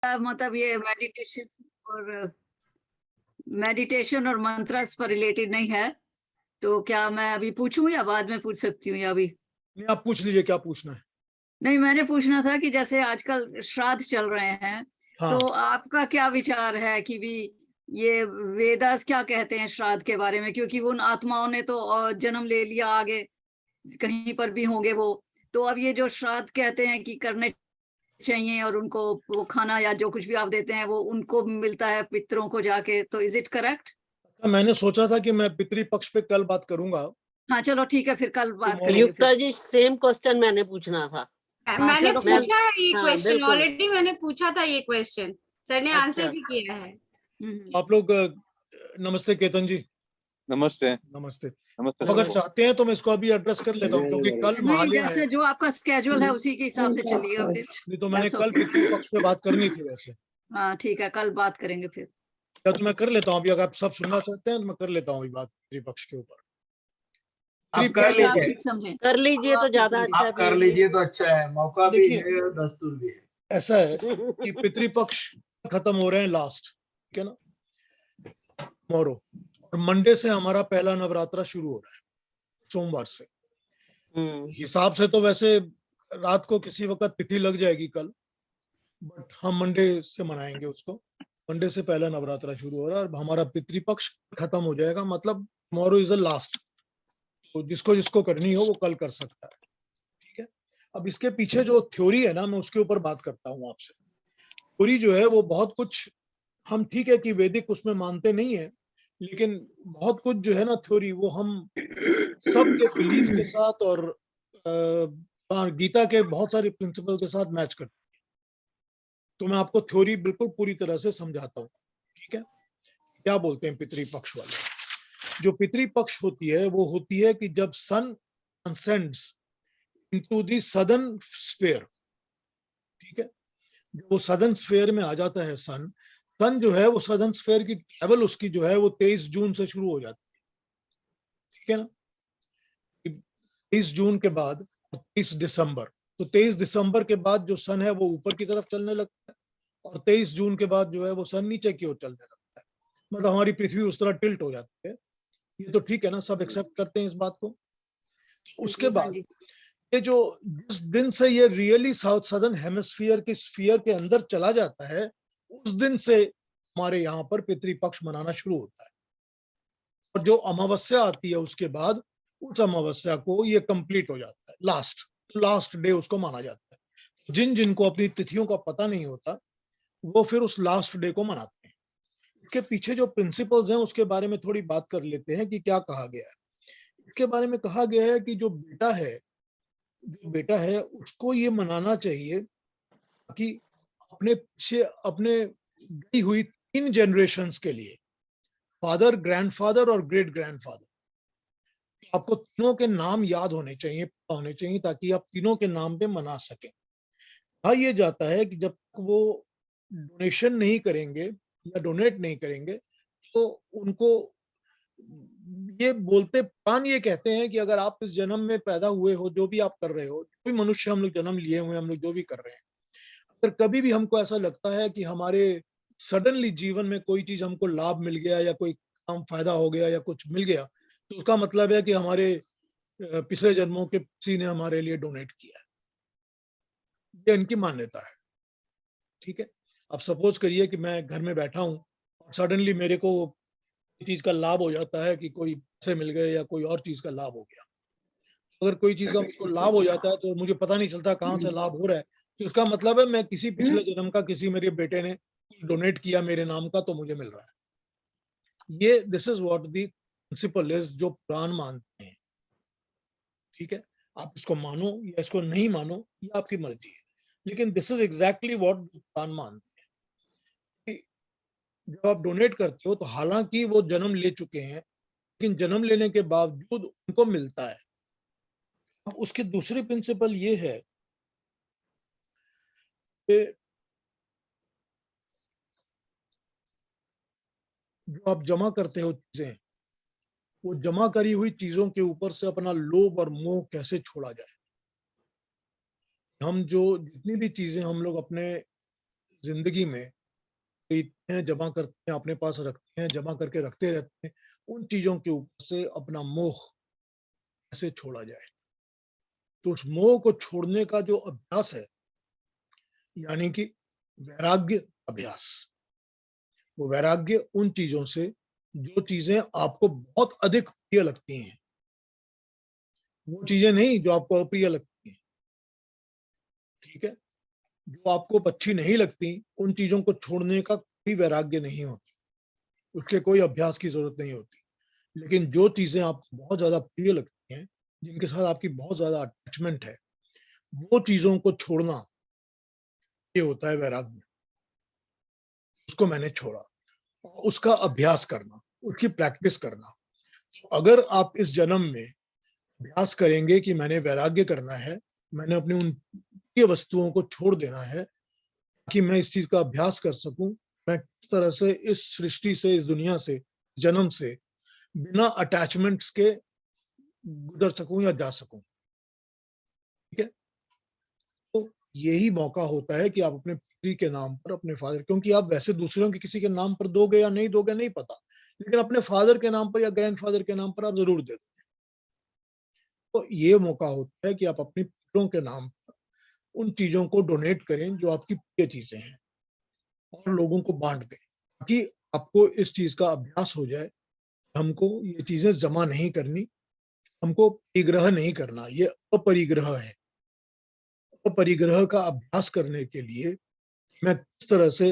मतलब ये मेडिटेशन और मंत्रस पर रिलेटेड नहीं है, तो क्या मैं अभी पूछूं या बाद में पूछ सकती हूँ या अभी? नहीं, आप पूछ लीजिए क्या पूछना है। नहीं, मैंने पूछना था कि जैसे आजकल श्राद्ध चल रहे हैं, हाँ। तो आपका क्या विचार है कि भी ये वेदास क्या कहते हैं श्राद्ध के बारे में? क्योंकि उन आत्माओं ने तो जन्म ले लिया, आगे कहीं पर भी होंगे वो, तो अब ये जो श्राद्ध कहते हैं कि करने चाहिए और उनको वो खाना या जो कुछ भी आप देते हैं वो उनको मिलता है पितरों को जाके, तो इज इट करेक्ट? मैंने सोचा था कि मैं पितृपक्ष पे कल बात करूंगा। हाँ चलो ठीक है, फिर कल बात करेंगे युक्ता फिर। जी, सेम क्वेश्चन मैंने पूछना था। मैंने चलो, पूछा है ये हाँ, क्वेश्चन बिल्कुल। ऑलरेडी, मैंने पूछा था ये क्वेश्चन, सर ने अच्छा। आंसर भी किया है। आप लोग नमस्ते केतन जी। नमस्ते। नमस्ते। नमस्ते तो अगर सर। चाहते हैं तो मैं इसको अभी एड्रेस कर लेता हूँ, क्योंकि कल नहीं, महालय है। जैसे जो आपका स्केड्यूल है उसी के हिसाब से चलिएगा फिर। नहीं तो मैंने That's कल okay. पितृपक्ष पे बात करनी थी वैसे। हाँ ठीक है, कल बात करेंगे फिर। या तो मैं कर लेता हूँ अभी, अगर आप सब सुनना चाहते हैं तो मैं कर लेता हूँ अभी बात पितृपक्ष के ऊपर। आप कर जैसे आप लीजिए, ठीक समझें। कर लीजिए तो आप ठीक ज्यादा समझें। अच्छा आप कर लीजिए तो अच्छा है, मौका भी देखिए, है और दस्तूर भी है। ऐसा है कि पितृपक्ष खत्म हो रहे हैं लास्ट, ठीक है ना, मोरो, और मंडे से हमारा पहला नवरात्रा शुरू हो रहा है, सोमवार से। हिसाब से तो वैसे रात को किसी वक्त तिथि लग जाएगी कल, बट हम मंडे से मनाएंगे उसको। मंडे से पहला नवरात्रा शुरू हो रहा है और हमारा पितृपक्ष खत्म हो जाएगा, मतलब मोरो इज द लास्ट। तो जिसको जिसको करनी हो वो कल कर सकता है, ठीक है। अब इसके पीछे जो थ्योरी है ना, मैं उसके ऊपर बात करता हूँ आपसे। थ्योरी जो है वो बहुत कुछ, हम ठीक है कि वैदिक उसमें मानते नहीं है, लेकिन बहुत कुछ जो है ना थ्योरी, वो हम सबके बिलीफ के साथ और गीता के बहुत सारे प्रिंसिपल के साथ मैच करते हैं। तो मैं आपको थ्योरी बिल्कुल पूरी तरह से समझाता हूँ, ठीक है। क्या बोलते हैं पितृपक्ष वाले? जो पितृपक्ष होती है वो होती है कि जब सन ascends into the southern sphere, ठीक है। वो सदर्न स्फेयर में आ जाता है सन जो है वो सदर्न स्फेयर की ट्रेवल उसकी जो है वो 23 जून से शुरू हो जाती है, ठीक है ना। 23 जून के बाद 23 दिसंबर, तो 23 दिसंबर के बाद जो सन है वो ऊपर की तरफ चलने लगता है, और 23 जून के बाद जो है वो सन नीचे की ओर चलने लगता है, मतलब हमारी पृथ्वी उस तरह टिल्ट हो जाती है। ये तो ठीक है ना, सब एक्सेप्ट करते हैं इस बात को। उसके बाद ये जो जिस दिन से ये रियली साउथ सदर्न हेमिस्फीयर के स्फीयर के अंदर चला जाता है, उस दिन से हमारे यहाँ पर पितृपक्ष मनाना शुरू होता है। और जो अमावस्या आती है उसके बाद, उस अमावस्या को ये कंप्लीट हो जाता है, लास्ट डे उसको माना जाता है। जिन जिनको अपनी तिथियों का पता नहीं होता वो फिर उस लास्ट डे को मनाते हैं। इसके पीछे जो प्रिंसिपल्स हैं उसके बारे में थोड़ी बात कर लेते हैं कि क्या कहा गया है। इसके बारे में कहा गया है कि जो बेटा है उसको ये मनाना चाहिए कि अपने पीछे अपने गई हुई 3 जनरेशन्स के लिए, फादर, ग्रैंडफादर और ग्रेट ग्रैंडफादर, आपको तीनों के नाम याद होने चाहिए ताकि आप तीनों के नाम पे मना सकें। कहा यह जाता है कि जब तक वो डोनेशन नहीं करेंगे या डोनेट नहीं करेंगे तो उनको ये बोलते पान ये कहते हैं कि अगर आप इस जन्म में पैदा हुए हो, जो भी आप कर रहे हो, जो भी मनुष्य हम लोग जन्म लिए हुए, हम लोग जो भी कर रहे हैं, अगर कभी भी हमको ऐसा लगता है कि हमारे सडनली जीवन में कोई चीज हमको लाभ मिल गया या कोई काम फायदा हो गया या कुछ मिल गया, तो उसका मतलब है कि हमारे पिछले जन्मों के किसी ने हमारे लिए डोनेट किया है। ये इनकी मान्यता है, ठीक है। अब सपोज करिए कि मैं घर में बैठा हूँ और सडनली मेरे को चीज का लाभ हो जाता है कि कोई पैसे मिल गए या कोई और चीज का लाभ हो गया। अगर कोई चीज का मुझको लाभ हो जाता है तो मुझे पता नहीं चलता कहाँ से लाभ हो रहा है, तो उसका मतलब है मैं किसी पिछले जन्म का किसी मेरे बेटे ने डोनेट किया मेरे नाम का, तो मुझे मिल रहा है। ये this is what the principle is, जो पुराण मानते हैं, ठीक है। आप इसको मानो या इसको नहीं मानो ये आपकी मर्जी है, लेकिन दिस इज एग्जैक्टली व्हाट पुराण मानते हैं। जब आप डोनेट करते हो तो हालांकि वो जन्म ले चुके हैं, लेकिन जन्म लेने के बावजूद उनको मिलता है। अब उसकी दूसरी प्रिंसिपल ये है कि जो आप जमा करते हो चीजें, वो जमा करी हुई चीजों के ऊपर से अपना लोभ और मोह कैसे छोड़ा जाए। हम जो जितनी भी चीजें हम लोग अपने जिंदगी में खरीदते हैं, जमा करते हैं, अपने पास रखते हैं, जमा करके रखते रहते हैं, उन चीजों के ऊपर से अपना मोह कैसे छोड़ा जाए। तो उस मोह को छोड़ने का जो अभ्यास है, यानी कि वैराग्य अभ्यास, वो वैराग्य उन चीजों से जो चीजें आपको बहुत अधिक प्रिय लगती हैं, वो चीजें नहीं जो आपको अप्रिय लगती हैं, ठीक है। जो आपको अच्छी नहीं लगती, उन चीजों को छोड़ने का कोई वैराग्य नहीं होता, उसके कोई अभ्यास की जरूरत नहीं होती। लेकिन जो चीजें आपको बहुत ज्यादा प्रिय लगती हैं, जिनके साथ आपकी बहुत ज्यादा अटैचमेंट है, वो चीजों को छोड़ना, ये होता है वैराग्य। उसको मैंने छोड़ा, उसका अभ्यास करना, उसकी प्रैक्टिस करना। अगर आप इस जन्म में अभ्यास करेंगे कि मैंने वैराग्य करना है, मैंने अपनी उन प्रिय वस्तुओं को छोड़ देना है, कि मैं इस चीज का अभ्यास कर सकूं, मैं किस तरह से इस सृष्टि से, इस दुनिया से, जन्म से बिना अटैचमेंट्स के गुजर सकूं या जा सकूं, ठीक है। तो यही मौका होता है कि आप अपने पितरी के नाम पर, अपने फादर, क्योंकि आप वैसे दूसरों के किसी के नाम पर दोगे या नहीं दोगे नहीं पता, लेकिन अपने फादर के नाम पर या ग्रैंडफादर के नाम पर आप जरूर दे दोगे। तो ये मौका होता है कि आप अपने पितरों के नाम पर उन चीजों को डोनेट करें जो आपकी प्रिय चीजें हैं, और लोगों को बांट दें, ताकि आपको इस चीज का अभ्यास हो जाए। हमको ये चीजें जमा नहीं करनी, हमको परिग्रह नहीं करना, ये अपरिग्रह है। अपरिग्रह का अभ्यास करने के लिए मैं किस तरह से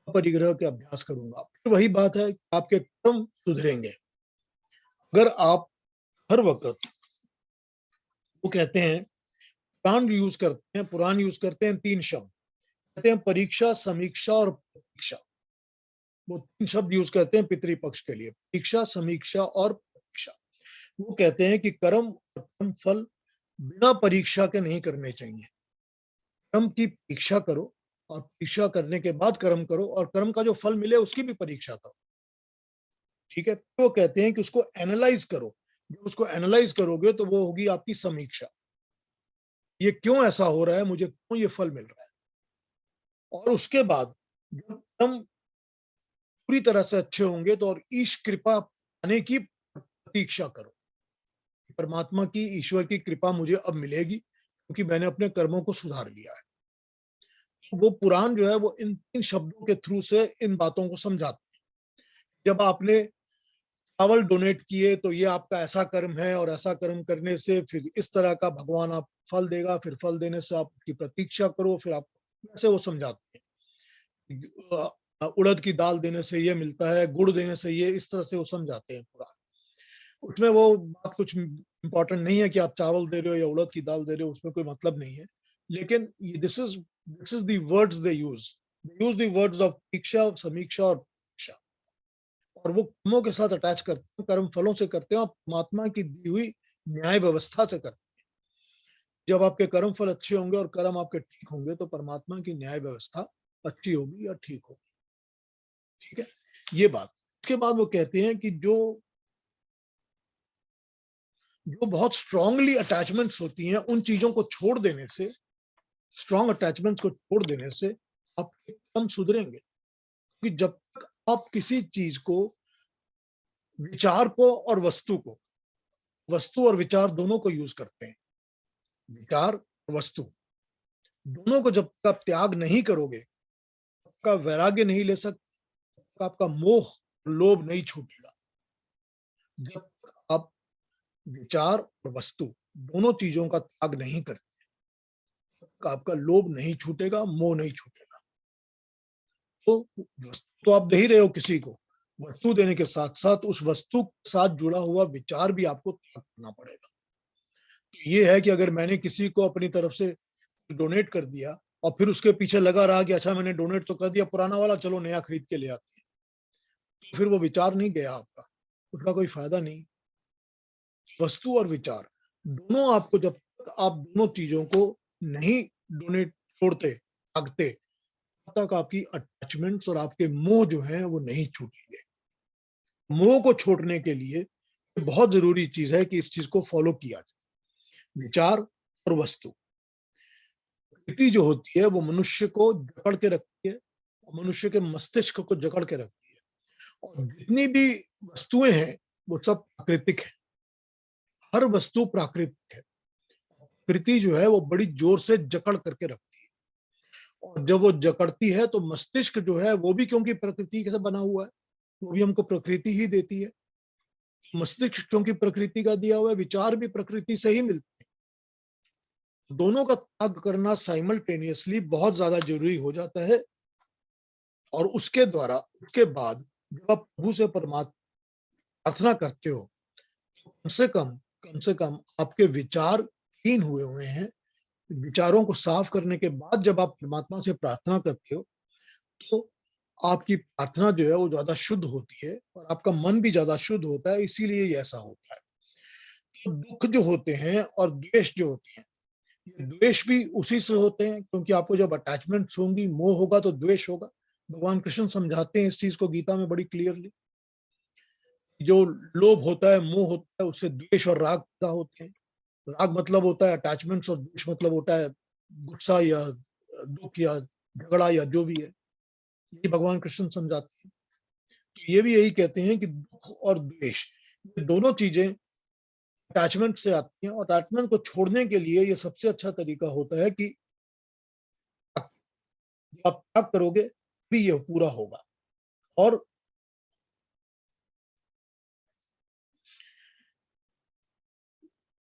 अपरिग्रह के अभ्यास करूंगा। फिर वही बात है, आपके कर्म सुधरेंगे। अगर आप हर वक्त, वो कहते हैं, पुराण यूज करते हैं 3 शब्द, कहते हैं परीक्षा, समीक्षा और प्रतीक्षा। वो 3 शब्द यूज करते हैं पितृपक्ष के लिए, परीक्षा, समीक्षा और प्रतीक्षा। वो कहते हैं कि कर्म और कर्म फल बिना परीक्षा के नहीं करने चाहिए। कर्म की परीक्षा करो, और परीक्षा करने के बाद कर्म करो, और कर्म का जो फल मिले उसकी भी परीक्षा करो, ठीक है। वो कहते हैं कि उसको एनालाइज करो। जब उसको एनालाइज करोगे तो वो होगी आपकी समीक्षा। ये क्यों ऐसा हो रहा है, मुझे क्यों ये फल मिल रहा है। और उसके बाद जब कर्म पूरी तरह से अच्छे होंगे तो और ईश कृपा पाने की प्रतीक्षा करो, परमात्मा की, ईश्वर की कृपा मुझे अब मिलेगी क्योंकि मैंने अपने कर्मों को सुधार लिया है। वो पुराण जो है वो इन 3 शब्दों के थ्रू से इन बातों को समझाते हैं। जब आपने चावल डोनेट किए तो ये आपका ऐसा कर्म है, और ऐसा कर्म करने से फिर इस तरह का भगवान आप फल देगा, फिर फल देने से आपकी प्रतीक्षा करो, फिर आप ऐसे वो समझाते हैं। उड़द की दाल देने से ये मिलता है, गुड़ देने से ये, इस तरह से वो समझाते हैं पुराण। उसमें वो बात कुछ इंपॉर्टेंट नहीं है कि आप चावल दे रहे हो या उड़द की दाल दे रहे हो, उसमें कोई मतलब नहीं है। लेकिन this is the words they use the words of दीक्षा, समीक्षा और प्रतीक्षा। और वो कर्मों के साथ अटैच करते हैं, कर्म फलों से करते हैं, और परमात्मा की दी हुई न्याय व्यवस्था से करते हैं। जब आपके कर्म फल अच्छे होंगे और कर्म आपके ठीक होंगे तो परमात्मा की न्याय व्यवस्था अच्छी होगी या ठीक होगी, ठीक है। ये बात। उसके बाद वो कहते हैं कि जो बहुत स्ट्रांगली अटैचमेंट्स होती हैं, उन चीजों को छोड़ देने से, स्ट्रांग अटैचमेंट्स को छोड़ देने से आपके कर्म सुधरेंगे। क्योंकि जब तक आप किसी चीज को, विचार को और वस्तु और विचार दोनों को यूज करते हैं, विचार और वस्तु दोनों को जब तक आप त्याग नहीं करोगे, आपका वैराग्य नहीं ले सकते, आपका मोह, लोभ नहीं छूटेगा। जब तक आप विचार और वस्तु दोनों चीजों का त्याग नहीं करते, आपका लोभ नहीं छूटेगा, मोह नहीं छूटेगा। तो वस्तु तो आप दे ही रहे हो किसी को, वस्तु देने के साथ साथ उस वस्तु के साथ जुड़ा हुआ विचार भी आपको त्याग करना पड़ेगा। तो ये है कि अगर मैंने किसी को अपनी तरफ से डोनेट कर दिया और फिर उसके पीछे लगा रहा कि अच्छा मैंने डोनेट तो कर दिया, पुराना वाला चलो नया खरीद के ले आते हैं, तो फिर वो विचार नहीं गया आपका, उसका कोई फायदा नहीं। वस्तु और विचार दोनों आपको, जब तक आप दोनों चीजों को नहीं डोनेट, छोड़ते, त्यागते, तब तक आपकी अटैचमेंट्स और आपके मोह जो है वो नहीं छूटेंगे। मोह को छोड़ने के लिए बहुत जरूरी चीज है कि इस चीज को फॉलो किया जाए। विचार और वस्तु, प्रकृति जो होती है वो मनुष्य को जकड़ के रखती है, मनुष्य के मस्तिष्क को जकड़ के रखती है। और जितनी भी वस्तुएं हैं वो सब प्राकृतिक है, हर वस्तु प्राकृतिक है। प्रकृति जो है वो बड़ी जोर से जकड़ करके रखती है, और जब वो जकड़ती है तो मस्तिष्क जो है वो भी, क्योंकि प्रकृति से बना हुआ है, वो भी हमको प्रकृति ही देती है। मस्तिष्क क्योंकि प्रकृति का दिया हुआ है, विचार भी प्रकृति से ही मिलते हैं। दोनों का त्याग करना साइमल्टेनियसली बहुत ज्यादा जरूरी हो जाता है। और उसके द्वारा, उसके बाद जब आप प्रभु से परमात्मा प्रार्थना करते हो, कम से कम आपके विचार हीन हुए हैं। विचारों को साफ करने के बाद जब आप परमात्मा से प्रार्थना करते हो तो आपकी प्रार्थना जो है वो ज्यादा शुद्ध होती है और आपका मन भी ज्यादा शुद्ध होता है। इसीलिए ये ऐसा होता है। तो दुख जो होते हैं और द्वेष जो होते हैं, ये द्वेष भी उसी से होते हैं, क्योंकि आपको जब अटैचमेंट्स होंगी, मोह होगा तो द्वेष होगा। भगवान कृष्ण समझाते हैं इस चीज को गीता में बड़ी क्लियरली। जो लोभ होता है, मोह होता है, उससे द्वेष और राग पैदा होते हैं। राग मतलब होता है अटैचमेंट्स और द्वेष मतलब होता है गुस्सा या दुख या झगड़ा या जो भी है। ये भगवान कृष्ण समझाते हैं। तो ये भी यही कहते हैं कि दुख और द्वेष, ये दोनों चीजें अटैचमेंट से आती हैं, और अटैचमेंट को छोड़ने के लिए ये सबसे अच्छा तरीका होता है कि आप त्याग करोगे भी ये पूरा होगा। और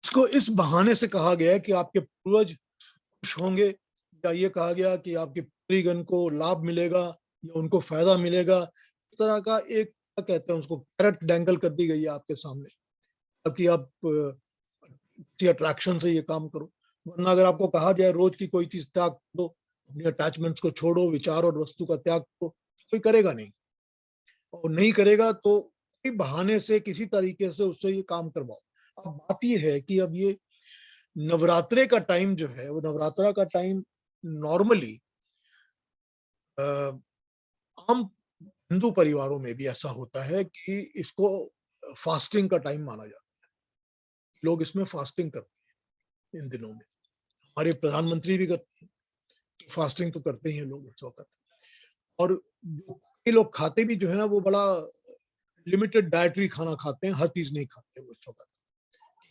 इसको इस बहाने से कहा गया है कि आपके पूर्वज खुश होंगे, या ये कहा गया कि आपके पितृगण को लाभ मिलेगा या उनको फायदा मिलेगा। इस तरह का एक, क्या कहते हैं उसको, कैरेट डैंगल कर दी गई है आपके सामने, ताकि आप किसी अट्रैक्शन से ये काम करो। वरना अगर आपको कहा जाए रोज की कोई चीज त्याग दो, अपने अटैचमेंट्स को छोड़ो, विचार और वस्तु का त्याग करो, कोई करेगा नहीं। और नहीं करेगा तो कोई बहाने से, किसी तरीके से उससे ये काम करवाओ। अब बात ये है कि अब ये नवरात्रे का टाइम जो है, वो नवरात्रा का टाइम नॉर्मली आम हिंदू परिवारों में भी ऐसा होता है कि इसको फास्टिंग का टाइम माना जाता है। लोग इसमें फास्टिंग करते हैं इन दिनों में। हमारे प्रधानमंत्री भी करते हैं, तो फास्टिंग तो करते ही हैं लोग इस वक्त। और कई लोग खाते भी जो है वो बड़ा लिमिटेड डाइटरी खाना खाते हैं, हर चीज नहीं खाते वो इस वक्त।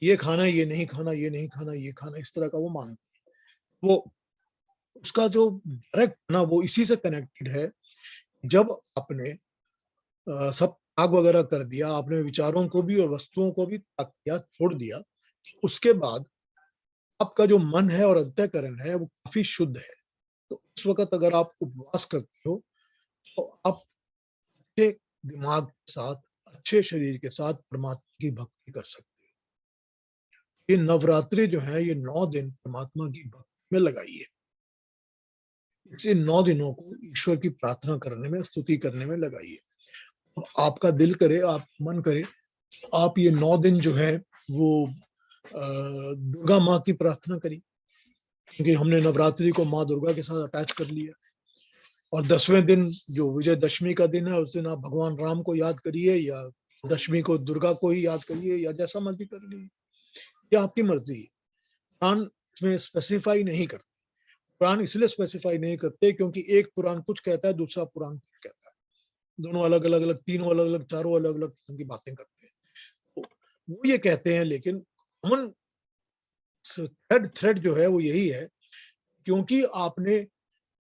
ये खाना, ये नहीं खाना, ये नहीं खाना, ये खाना, इस तरह का वो मानते हैं। वो उसका जो डायरेक्ट ना, वो इसी से कनेक्टेड है। जब आपने सब त्याग वगैरह कर दिया, आपने विचारों को भी और वस्तुओं को भी त्याग किया, छोड़ दिया, उसके बाद आपका जो मन है और अंतःकरण है वो काफी शुद्ध है। तो उस वक्त अगर आप उपवास करते हो तो आप अच्छे दिमाग के साथ, अच्छे शरीर के साथ परमात्मा की भक्ति कर सकते हो। ये नवरात्रि जो है, ये 9 दिन परमात्मा की भक्ति में लगाइए। इसे 9 दिनों को ईश्वर की प्रार्थना करने में, स्तुति करने में लगाइए। अब आपका दिल करे, आप मन करे, आप ये 9 दिन जो है वो दुर्गा माँ की प्रार्थना करिए, क्योंकि हमने नवरात्रि को माँ दुर्गा के साथ अटैच कर लिया। और 10वें दिन जो विजयदशमी का दिन है, उस दिन आप भगवान राम को याद करिए, या दशमी को दुर्गा को ही याद करिए, या जैसा मर्जी कर लीजिए, ये आपकी मर्जी है। पुराण इसमें स्पेसिफाई नहीं करते। पुराण इसलिए स्पेसिफाई नहीं करते क्योंकि एक पुराण कुछ कहता है, दूसरा पुराण कुछ कहता है। दोनों अलग अलग, तीनों अलग अलग, चारों अलग अलग किस्म की बातें करते हैं। तो वो ये कहते हैं, लेकिन कॉमन थ्रेड जो है वो यही है, क्योंकि आपने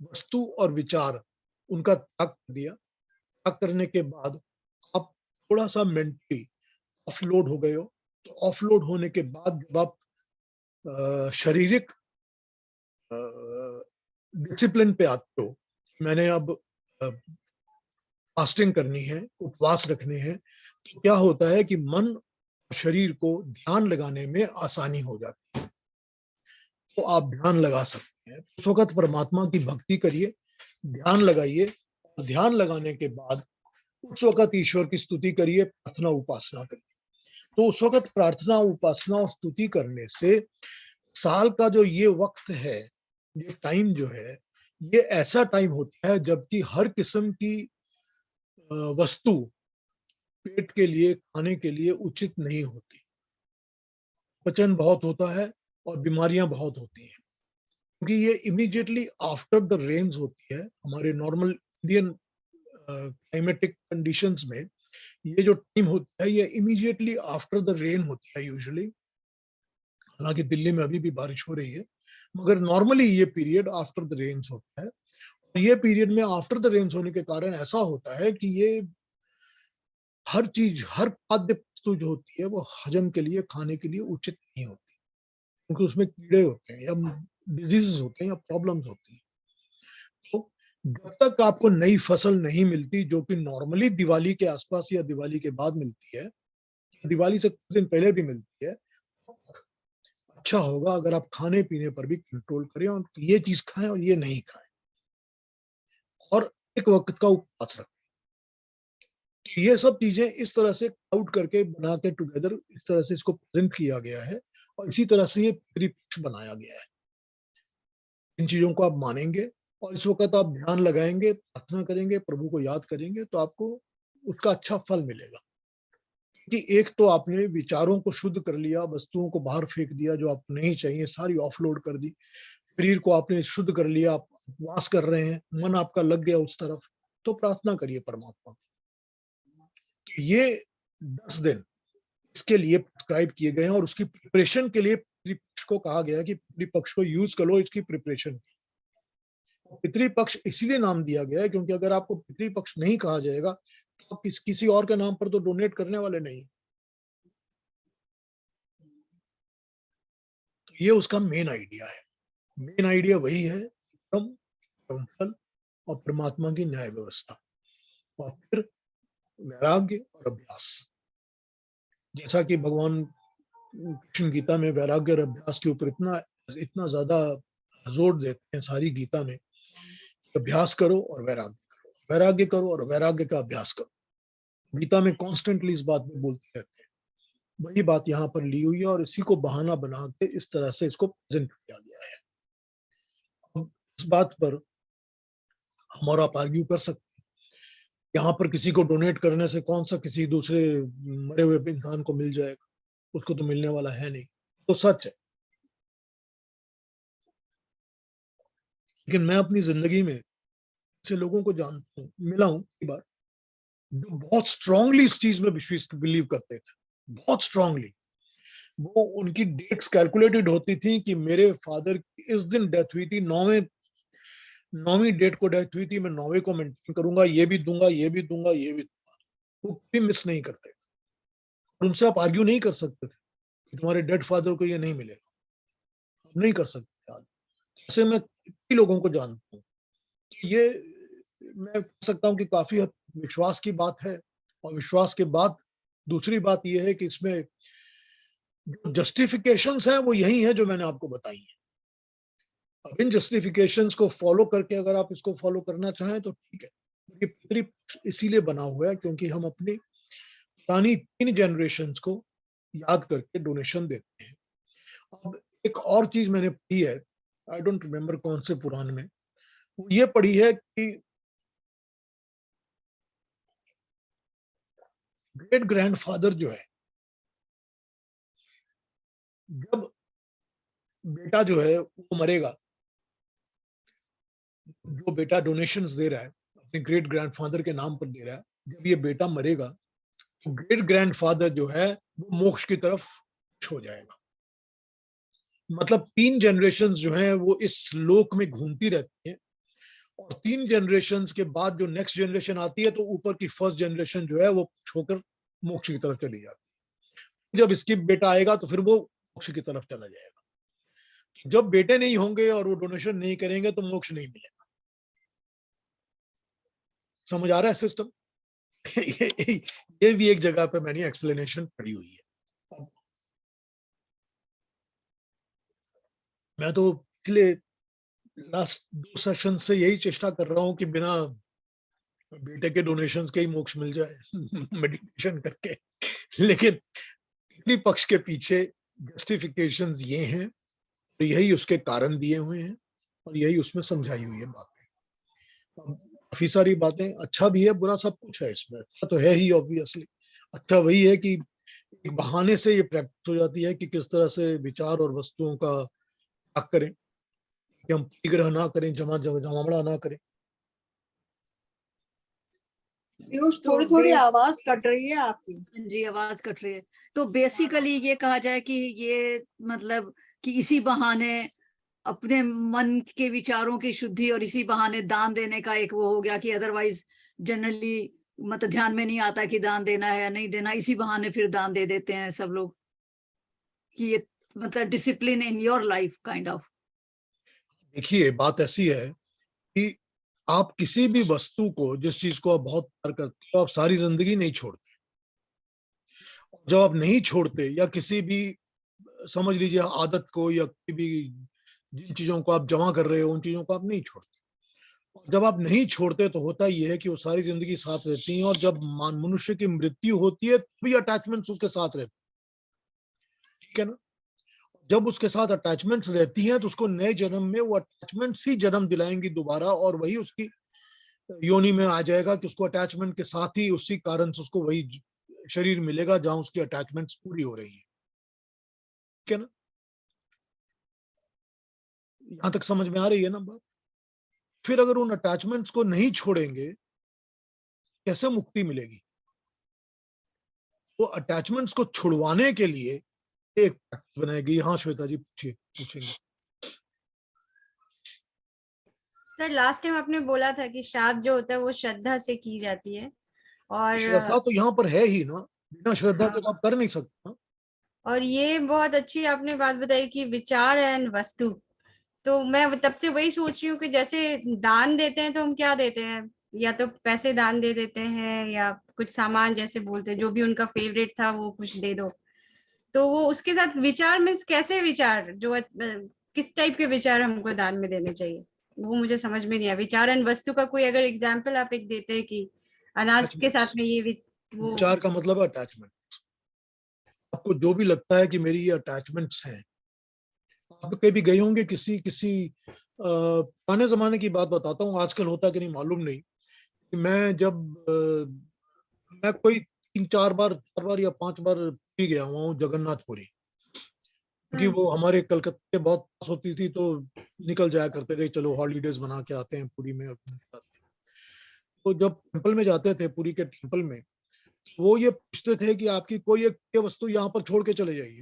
वस्तु और विचार उनका त्याग कर दिया। त्याग करने के बाद आप थोड़ा सा मेंटली ऑफलोड हो गए हो। तो ऑफलोड होने के बाद जब आप शारीरिक डिसिप्लिन पे आते हो, मैंने अब फास्टिंग करनी है, उपवास रखने हैं, तो क्या होता है कि मन शरीर को ध्यान लगाने में आसानी हो जाती है। तो आप ध्यान लगा सकते हैं। उस वक्त परमात्मा की भक्ति करिए, ध्यान लगाइए, और ध्यान लगाने के बाद उस वक्त ईश्वर की स्तुति करिए, प्रार्थना उपासना करिए। तो उस वक्त प्रार्थना उपासना और स्तुति करने से साल का जो ये वक्त है, ये टाइम जो है, ये ऐसा टाइम होता है जबकि हर किस्म की वस्तु पेट के लिए, खाने के लिए उचित नहीं होती। वचन बहुत होता है और बीमारियां बहुत होती हैं, क्योंकि ये इमीडिएटली आफ्टर द रेन्स होती है। हमारे नॉर्मल इंडियन क्लाइमेटिक कंडीशंस में ये जो टाइम होता है ये इमीडिएटली आफ्टर द रेन होता है यूजुअली। हालांकि दिल्ली में अभी भी बारिश हो रही है, मगर नॉर्मली ये पीरियड आफ्टर द रेन्स होता है। और ये पीरियड में आफ्टर द रेन्स होने के कारण ऐसा होता है कि ये हर चीज, हर खाद्य वस्तु जो होती है वो हजम के लिए, खाने के लिए उचित नहीं होती, क्योंकि उसमें कीड़े होते हैं या डिजीजेस होते हैं या प्रॉब्लम्स होती हैं। तो जब तक आपको नई फसल नहीं मिलती, जो कि नॉर्मली दिवाली के आसपास या दिवाली के बाद मिलती है, दिवाली से कुछ दिन पहले भी मिलती है, अच्छा होगा अगर आप खाने पीने पर भी कंट्रोल करें और ये चीज खाएं और ये नहीं खाएं, और एक वक्त का उपवास रखें। ये सब चीजें इस तरह से आउट करके बना के टुगेदर इस तरह से इसको प्रेजेंट किया गया है, और इसी तरह से ये पितृपक्ष बनाया गया है। इन चीजों को आप मानेंगे और इस वक्त आप ध्यान लगाएंगे, प्रार्थना करेंगे, प्रभु को याद करेंगे, तो आपको उसका अच्छा फल मिलेगा। कि एक तो आपने विचारों को शुद्ध कर लिया, वस्तुओं को बाहर फेंक दिया जो आपको नहीं चाहिए, सारी ऑफलोड कर दी, शरीर को आपने शुद्ध कर लिया, आप वास कर रहे हैं, मन आपका लग गया उस तरफ, तो प्रार्थना करिए परमात्मा। तो ये 10 दिन इसके लिए प्रिस्क्राइब किए गए हैं, और उसकी प्रिपरेशन के लिए पितृपक्ष को कहा गया है कि पितृपक्ष को यूज करो इसकी प्रिपरेशन। पितृपक्ष इसीलिए नाम दिया गया है क्योंकि अगर आपको पितृपक्ष नहीं कहा जाएगा तो आप किसी और के नाम पर तो डोनेट करने वाले नहीं। तो ये उसका मेन आइडिया है। मेन आइडिया वही है, फल और परमात्मा की न्याय व्यवस्था, और फिर वैराग्य और अभ्यास। जैसा कि भगवान कृष्ण गीता में वैराग्य और अभ्यास के ऊपर इतना ज्यादा जोर देते हैं सारी गीता में, अभ्यास करो और वैराग्य करो, वैराग्य करो और वैराग्य का अभ्यास करो। गीता में कॉन्स्टेंटली इस बात में बोलते रहते हैं। वही बात यहाँ पर ली हुई है, और इसी को बहाना बना के इस तरह से इसको प्रेजेंट किया गया है। अब इस बात पर हम और आप आर्ग्यू कर सकते हैं, यहाँ पर किसी को डोनेट करने से कौन सा किसी दूसरे मरे हुए इंसान को मिल जाएगा, उसको तो मिलने वाला है नहीं, तो सच है। लेकिन मैं अपनी जिंदगी में ऐसे लोगों को जानता हूँ, मिला हूं कई बार, जो बहुत स्ट्रांगली इस चीज में बिलीव करते थे, बहुत स्ट्रांगली। वो उनकी डेट्स कैलकुलेटेड होती थी कि मेरे फादर की इस दिन डेथ हुई थी, 9वीं डेट को डेथ हुई थी, मैं 9वें को मेंटेन करूंगा, ये भी दूंगा, ये भी दूंगा, ये भी दूंगा। वो भी मिस नहीं करते। उनसे आप आर्ग्यू नहीं कर सकते थे कि तुम्हारे डेड फादर को ये नहीं मिलेगा, आप नहीं कर सकते। आज ऐसे मैं कई लोगों को जानता हूँ। ये मैं कह सकता हूँ कि काफी विश्वास की बात है, और विश्वास के बाद दूसरी बात यह है कि इसमें जो जस्टिफिकेशंस हैं वो यही है जो मैंने आपको बताई है। अब इन जस्टिफिकेशंस को फॉलो करके अगर आप इसको फॉलो करना चाहें तो ठीक है। ये पितृपक्ष इसीलिए बना हुआ है क्योंकि हम अपनी पुरानी 3 जनरेशंस को याद करके डोनेशन देते हैं। अब एक और चीज मैंने पढ़ी है, आई डोंट रिमेम्बर कौन से पुराण में, वो ये पढ़ी है कि ग्रेट ग्रैंडफादर जो है, जब बेटा जो है वो मरेगा, जो बेटा डोनेशंस दे रहा है अपने ग्रेट ग्रैंडफादर के नाम पर दे रहा है, जब ये बेटा मरेगा तो ग्रेट ग्रैंडफादर जो है वो मोक्ष की तरफ हो जाएगा। मतलब 3 जनरेशंस जो हैं वो इस लोक में घूमती रहती हैं, और 3 जनरेशंस के बाद जो नेक्स्ट जनरेशन आती है तो ऊपर की फर्स्ट जनरेशन जो है वो छोकर मोक्ष की तरफ चली जाती है। जब इसकी बेटा आएगा तो फिर वो मोक्ष की तरफ चला जाएगा। जब बेटे नहीं होंगे और वो डोनेशन नहीं करेंगे तो मोक्ष नहीं मिलेगा। समझ आ रहा है सिस्टम? ये भी एक जगह पे मैंने एक्सप्लेनेशन पढ़ी हुई है। मैं तो पिछले लास्ट 2 सेशन से यही चेष्टा कर रहा हूं कि बिना बेटे के डोनेशंस के ही मोक्ष मिल जाए मेडिटेशन करके। लेकिन पितृपक्ष के पीछे जस्टिफिकेशंस ये हैं, तो यही उसके कारण दिए हुए हैं, और यही उसमें समझाई हुई है बातें। काफी सारी बातें, अच्छा भी है बुरा सब कुछ है इसमें। अच्छा तो है ही ऑब्वियसली। अच्छा वही है कि एक बहाने से ये प्रैक्टिस हो जाती है कि किस तरह से विचार और वस्तुओं का त्याग करें, कि हम परिग्रह ना करें, जमावड़ा ना करें। पीयूष तो थोड़ी थोड़ी बेस- आवाज कट रही है आपकी। जी आवाज कट रही है। तो बेसिकली ये कहा जाए कि ये मतलब कि इसी बहाने अपने मन के विचारों की शुद्धि और इसी बहाने दान देने का एक वो हो गया कि अदरवाइज जनरली मतलब ध्यान में नहीं आता कि दान देना है या नहीं देना, इसी बहाने फिर दान दे देते हैं सब लोग, कि ये मतलब discipline in your life kind of. देखिए बात ऐसी है कि आप किसी भी वस्तु को, जिस चीज को आप बहुत प्यार करते हो, आप सारी जिंदगी नहीं छोड़ते। जब आप नहीं छोड़ते या किसी भी, समझ लीजिए आदत को या किसी भी जिन चीजों को आप जमा कर रहे हो उन चीजों को आप नहीं छोड़ते। जब आप नहीं छोड़ते तो होता यह है कि वो सारी जिंदगी साथ रहती हैं, और जब मनुष्य की मृत्यु होती है तो भी अटैचमेंट्स उसके साथ रहते हैं, ठीक है ना। जब उसके साथ अटैचमेंट्स रहती हैं तो उसको नए जन्म में वो अटैचमेंट्स ही जन्म दिलाएंगी दोबारा, और वही उसकी योनि में आ जाएगा कि उसको अटैचमेंट के साथ ही उसी कारण से उसको वही शरीर मिलेगा जहां उसकी अटैचमेंट्स पूरी हो रही है, ठीक है ना। यहां तक समझ में आ रही है ना बात। फिर अगर उन अटैचमेंट्स को नहीं छोड़ेंगे, कैसे मुक्ति मिलेगी? तो अटैचमेंट्स को छुड़वाने के लिए एक प्रैक्टिस बनाएगी। हाँ श्वेता जी पूछेंगे। सर लास्ट टाइम आपने बोला था कि श्राद्ध जो होता है वो श्रद्धा से की जाती है, और श्रद्धा तो यहाँ पर है ही ना, बिना श्रद्धा के तो आप कर नहीं सकते ना। और ये बहुत अच्छी आपने बात बताई कि विचार एंड वस्तु। तो मैं तब से वही सोच रही हूँ कि जैसे दान देते हैं तो हम क्या देते हैं, या तो पैसे दान दे देते हैं या कुछ सामान, जैसे बोलते हैं जो भी उनका फेवरेट था वो कुछ दे दो। तो वो उसके साथ विचार मीन्स कैसे विचार, जो किस टाइप के विचार हमको दान में देने चाहिए, वो मुझे समझ में नहीं आया। विचार एंड वस्तु का कोई अगर एग्जाम्पल आप एक देते हैं कि अनाज के साथ में ये वो। विचार का मतलब है अटैचमेंट। आपको जो भी लगता है कि मेरी ये अटैचमेंट्स हैं, आप कभी गए होंगे किसी किसी पुराने जमाने की बात बताता हूँ, आजकल होता कि नहीं मालूम नहीं, कि मैं जब मैं कोई 3-4 बार या 5 बार भी गया हुआ हूँ जगन्नाथपुरी, क्योंकि वो हमारे कलकत्ते बहुत पास होती थी, तो निकल जाया करते थे, चलो हॉलीडेज बना के आते हैं पुरी में। तो जब टेम्पल में जाते थे, पुरी के टेम्पल में, वो ये पूछते थे कि आपकी कोई एक वस्तु यहाँ पर छोड़ के चले जाइए,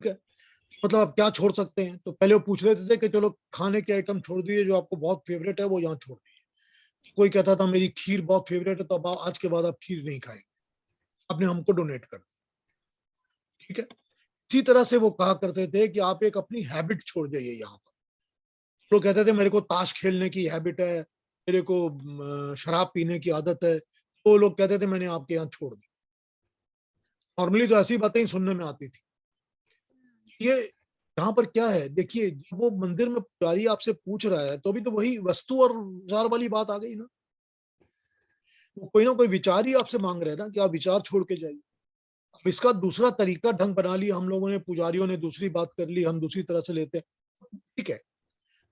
ठीक है, मतलब आप क्या छोड़ सकते हैं। तो पहले वो पूछ लेते थे कि चलो खाने के आइटम छोड़ दीजिए, जो आपको बहुत फेवरेट है वो यहाँ छोड़ दीजिए। कोई कहता था मेरी खीर बहुत फेवरेट है, तो अब आज के बाद आप खीर नहीं खाएंगे, आपने हमको डोनेट कर, ठीक है। इसी तरह से वो कहा करते थे कि आप एक अपनी हैबिट छोड़ जाइए यहाँ पर। लोग कहते थे मेरे को ताश खेलने की हैबिट है, मेरे को शराब पीने की आदत है, तो लोग कहते थे मैंने आपके यहाँ छोड़ दी। नॉर्मली तो ऐसी बातें ही सुनने में आती थी। ये यहाँ पर क्या है, देखिए जब वो मंदिर में पुजारी आपसे पूछ रहा है तो अभी तो वही वस्तु और विचार वाली बात आ गई ना। वो कोई ना कोई विचार ही आपसे मांग रहे हैं ना कि आप विचार छोड़ के जाइए। अब इसका दूसरा तरीका ढंग बना लिया हम लोगों ने, पुजारियों ने दूसरी बात कर ली, हम दूसरी तरह से लेते हैं, ठीक है।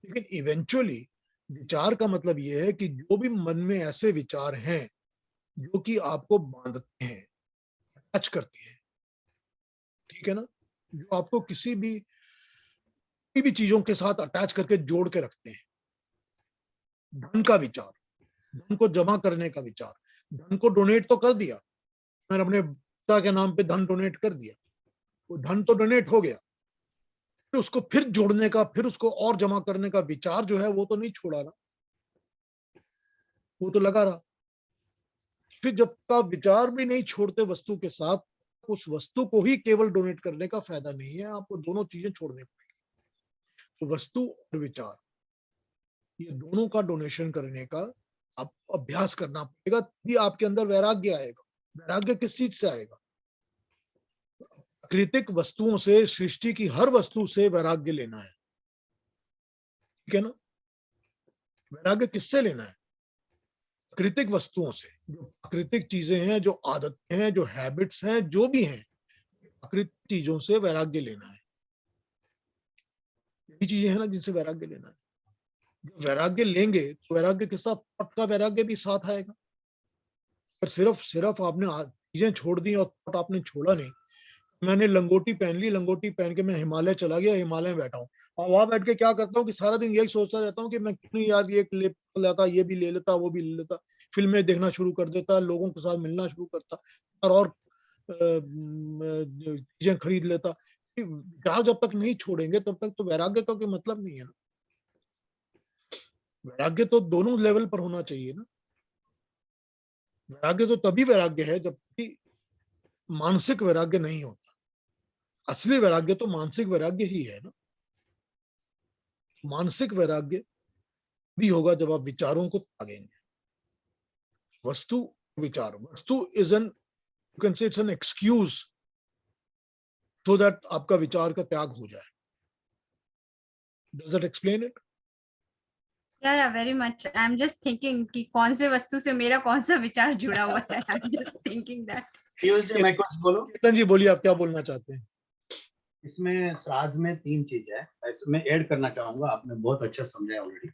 लेकिन इवेंचुअली विचार का मतलब ये है कि जो भी मन में ऐसे विचार हैं जो कि आपको बांधते हैं, टच करते हैं, ठीक है ना, जो आपको किसी भी चीजों के साथ अटैच करके जोड़ के रखते हैं। धन का विचार, धन को जमा करने का विचार, धन को डोनेट तो कर दिया, मैंने अपने पिता के नाम पे धन डोनेट कर दिया, वो धन तो डोनेट हो गया, फिर उसको फिर जोड़ने का, फिर उसको और जमा करने का विचार जो है वो तो नहीं छोड़ा ना, वो तो लगा रहा। फिर जब का विचार भी नहीं छोड़ते वस्तु के साथ, उस वस्तु को ही केवल डोनेट करने का फायदा नहीं है, आपको दोनों चीजें छोड़ने पड़ेगी। तो वस्तु और विचार, ये दोनों का डोनेशन करने का आप अभ्यास करना पड़ेगा, तभी आपके अंदर वैराग्य आएगा। वैराग्य किस चीज से आएगा? प्राकृतिक वस्तुओं से, सृष्टि की हर वस्तु से वैराग्य लेना है, ठीक है ना। वैराग्य किससे लेना है? प्राकृतिक वस्तुओं से, जो प्राकृतिक चीजें हैं, जो आदतें हैं, जो हैबिट्स हैं, जो भी हैं, प्राकृतिक चीजों से वैराग्य लेना है। यही चीजें हैं ना जिनसे वैराग्य लेना है। वैराग्य लेंगे तो वैराग्य के साथ थॉट का वैराग्य भी साथ आएगा। पर सिर्फ आपने चीजें छोड़ दी और थॉट आपने छोड़ा नहीं। मैंने लंगोटी पहन ली, लंगोटी पहन के मैं हिमालय चला गया, हिमालय में बैठा हूँ, और वहां बैठ के क्या करता हूँ कि सारा दिन यही सोचता रहता हूँ कि मैं क्यों नहीं यार ये ले लेता, ये भी ले लेता, वो भी ले लेता, फिल्में देखना शुरू कर देता, लोगों के साथ मिलना शुरू करता और चीजें खरीद लेता। विचार जब तक नहीं छोड़ेंगे तब तक तो वैराग्य का कोई मतलब नहीं है ना। वैराग्य तो दोनों लेवल पर होना चाहिए ना। वैराग्य तो तभी वैराग्य है जबकि मानसिक वैराग्य नहीं होता। असली वैराग्य तो मानसिक वैराग्य ही है ना। मानसिक वैराग्य भी होगा जब आप विचारों को त्यागेंगे। वस्तु विचार, वस्तु is an, you can say it's an excuse so that आपका विचार का त्याग हो जाए। Does that explain it? या very much. I am just thinking कि कौन से वस्तु से मेरा कौन सा विचार जुड़ा हुआ है। I am just thinking that. Piyush ji, मैं कुछ बोलूं? केतन जी बोलिए, आप क्या बोलना चाहते हैं? इसमें श्राद्ध में 3 चीज है, मैं ऐड करना चाहूंगा, आपने बहुत अच्छा समझाया ऑलरेडी।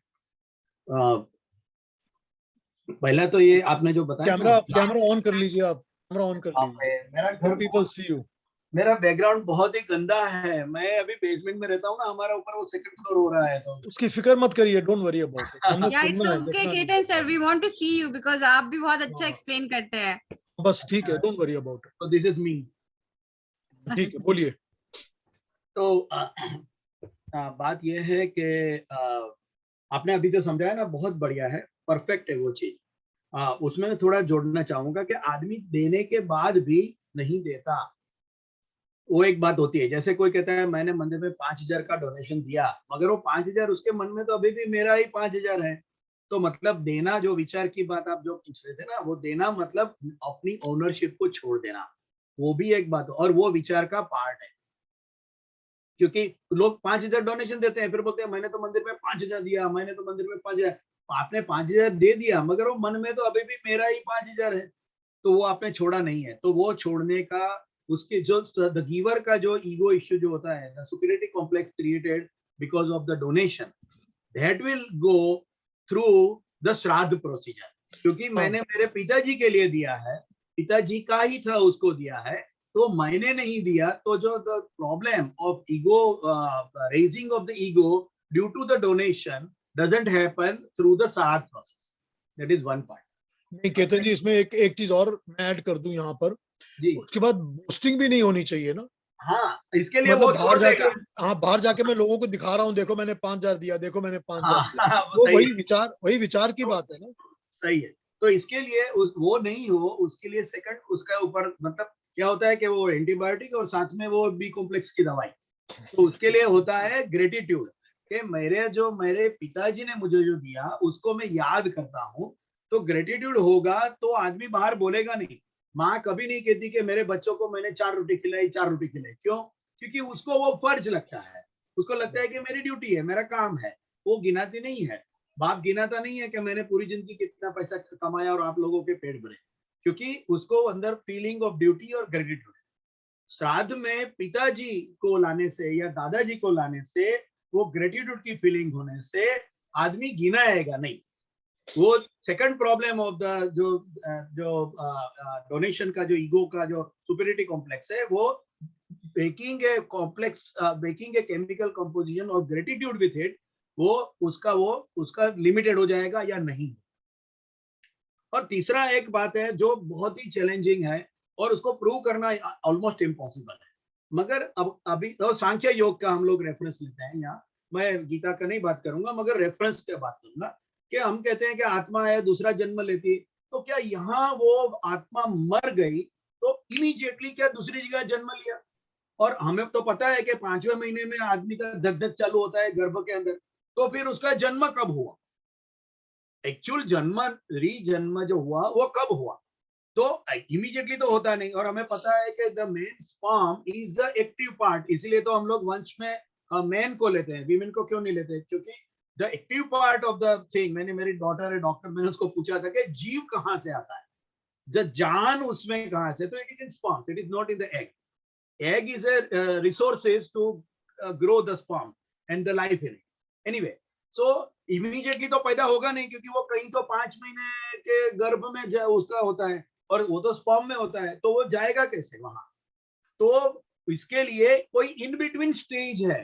पहला तो ये आपने जो बताया ना, कैमरा ऑन कर लीजिए, आप कैमरा ऑन कर लीजिए। मेरा घर पीपल सी यू। मेरा बैकग्राउंड बहुत ही गंदा है। मैं अभी बेसमेंट में रहता हूँ ना, हमारा ऊपर वो सेकंड फ्लोर हो रहा है, तो उसकी फिक्र मत करिए, डोंट वरी अबाउट इट। हमने या इट्स सुनना है, ओके देखना नहीं। Ketan sir, we want to see you because आप भी बहुत अच्छा हाँ। एक्सप्लेन करते हैं। बस ठीक है, डोंट वरी अबाउट तो दिस इज मी। इट। ठीक है, बोलिए। तो बात ये है कि आपने अभी जो समझाया ना, बहुत बढ़िया है, परफेक्ट है वो चीज। उसमें मैं थोड़ा जोड़ना चाहूंगा कि आदमी देने के बाद भी नहीं देता। वो एक बात होती है, जैसे कोई कहता है मैंने मंदिर में 5,000 का डोनेशन दिया, मगर वो 5,000 उसके मन में तो अभी भी मेरा ही 5,000 है। तो मतलब देना, जो विचार की बात आप जो पूछ रहे थे ना, वो देना मतलब अपनी ओनरशिप को छोड़ देना, वो भी एक बात, और वो विचार का पार्ट है। क्योंकि लोग 5,000 डोनेशन देते हैं, फिर बोलते हैं मैंने तो मंदिर में 5,000 दिया, मैंने तो मंदिर में 5,000। आपने 5,000 दे दिया, मगर वो मन में तो अभी भी मेरा ही 5,000 है, तो वो आपने छोड़ा नहीं है। तो वो छोड़ने का, उसके जो द गिवर का जो ईगो इश्यू जो होता है, the superiority complex created because of the donation, that will go through the श्राद्ध प्रोसीजर। क्योंकि मैंने मेरे पिताजी के लिए दिया है, पिताजी का ही था, उसको दिया है, तो मैंने नहीं दिया, तो जो the problem of ego, raising of the ego due to the donation doesn't happen through the श्राद्ध process. That is one part. नहीं केतन जी, इसमें एक चीज और मैं ऐड कर दूं यहाँ पर जी उसके बाद बोस्टिंग भी नहीं होनी चाहिए ना। हाँ, इसके लिए मतलब वो बाहर छोड़ जाके, देगा। हाँ बाहर जाके मैं लोगों को दिखा रहा हूँ, देखो मैंने 5,000 दिया, देखो मैंने 5,000 हाँ, दिया। वो वो सही वही विचार की तो बात है ना। सही है। तो इसके लिए वो नहीं हो, उसके लिए सेकंड उसका ऊपर मतलब क्या होता है कि वो एंटीबायोटिक और साथ में वो बी कॉम्प्लेक्स की दवाई, तो उसके लिए होता है ग्रेटिट्यूड कि मेरे पिताजी ने मुझे जो दिया उसको मैं याद करता हूँ। तो ग्रेटिट्यूड होगा तो आदमी बाहर बोलेगा नहीं। माँ कभी नहीं कहती कि मेरे बच्चों को मैंने 4 रोटी खिलाई, 4 रोटी खिलाई। क्यों? क्योंकि उसको वो फर्ज लगता है, उसको लगता है कि मेरी ड्यूटी है, मेरा काम है। वो गिनाती नहीं है। बाप गिनाता नहीं है कि मैंने पूरी जिंदगी कितना पैसा कमाया और आप लोगों के पेट भरे, क्योंकि उसको अंदर फीलिंग ऑफ ड्यूटी और ग्रेटिट्यूड। श्राद्ध में पिताजी को लाने से या दादाजी को लाने से, वो ग्रेटिट्यूड की फीलिंग होने से आदमी गिनाएगा नहीं। वो सेकंड प्रॉब्लम ऑफ द जो डोनेशन का जो ईगो का जो सुपीरियरिटी कॉम्प्लेक्स है, वो baking a complex, baking a chemical composition of gratitude with it, वो उसका लिमिटेड हो जाएगा या नहीं। और तीसरा एक बात है जो बहुत ही चैलेंजिंग है और उसको प्रूव करना ऑलमोस्ट इम्पॉसिबल है। मगर अब अभी तो सांख्य योग का हम लोग रेफरेंस लेते हैं यहाँ, मैं गीता का नहीं बात करूंगा मगर रेफरेंस पे बात करूंगा कि हम कहते हैं कि आत्मा है, दूसरा जन्म लेती है। तो क्या यहाँ वो आत्मा मर गई तो इमीडिएटली क्या दूसरी जगह जन्म लिया? और हमें तो पता है कि 5वें महीने में आदमी का धक धक चालू होता है गर्भ के अंदर, तो फिर उसका जन्म कब हुआ? एक्चुअल जन्म, रीजन्म जो हुआ वो कब हुआ? तो इमीडिएटली तो होता नहीं। और हमें पता है कि the main sperm is the active part, इसीलिए तो हम लोग वंश में मेन को लेते हैं, वीमेन को क्यों नहीं लेते? क्योंकि the active part of the thing, मैंने, मेरी डॉटर है डॉक्टर, मैंने उसको पूछा था कि जीव कहाँ से आता है, द जान उसमें कहाँ से? तो it is in sperm, it is not in the egg. Egg is a resources to grow the sperm and the life in it. Anyway, so immediately तो पैदा होगा नहीं, क्योंकि वो कहीं तो 5 महीने के गर्भ में उसका होता है और वो तो स्पर्म में होता है, तो वो जाएगा कैसे वहां? तो इसके लिए कोई इन बिटवीन स्टेज है।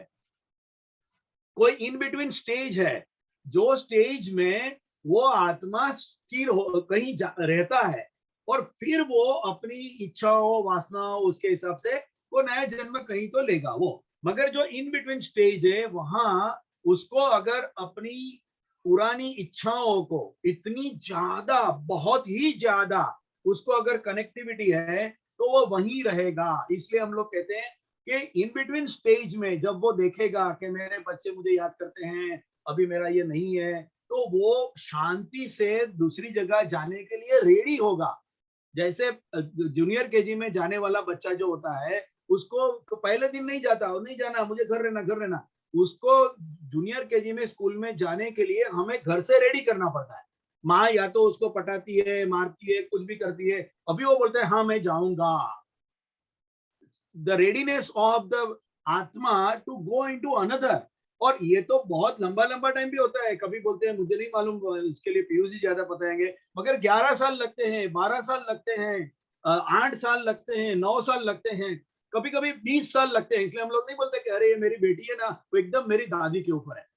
कोई इन बिटवीन स्टेज है, जो स्टेज में वो आत्मा स्थिर हो कहीं रहता है और फिर वो अपनी इच्छाओं वासनाओं उसके हिसाब से वो नया जन्म कहीं तो लेगा वो। मगर जो इन बिटवीन स्टेज है वहां उसको अगर अपनी पुरानी इच्छाओं को इतनी ज्यादा, बहुत ही ज्यादा उसको अगर कनेक्टिविटी है तो वो वहीं रहेगा। इसलिए हम लोग कहते हैं कि इन बिटवीन स्टेज में जब वो देखेगा कि मेरे बच्चे मुझे याद करते हैं, अभी मेरा ये नहीं है, तो वो शांति से दूसरी जगह जाने के लिए रेडी होगा। जैसे जूनियर केजी में जाने वाला बच्चा जो होता है उसको तो पहले दिन नहीं जाता, नहीं जाना, मुझे घर रहना। उसको जूनियर केजी में स्कूल में जाने के लिए हमें घर से रेडी करना पड़ता है। माँ या तो उसको पटाती है, मारती है, कुछ भी करती है, अभी वो बोलता है हाँ मैं जाऊंगा। द रेडीनेस ऑफ द आत्मा टू गो इनटू अनदर। और ये तो बहुत लंबा टाइम भी होता है। कभी बोलते हैं मुझे नहीं मालूम, इसके लिए पीयूष जी ज्यादा बताएंगे, मगर 11 साल लगते हैं, 12 साल लगते हैं, 8 साल लगते हैं, 9 साल लगते हैं, कभी कभी 20 साल लगते हैं। इसलिए हम लोग नहीं बोलते कि अरे ये मेरी बेटी है ना, वो एकदम मेरी दादी के ऊपर है।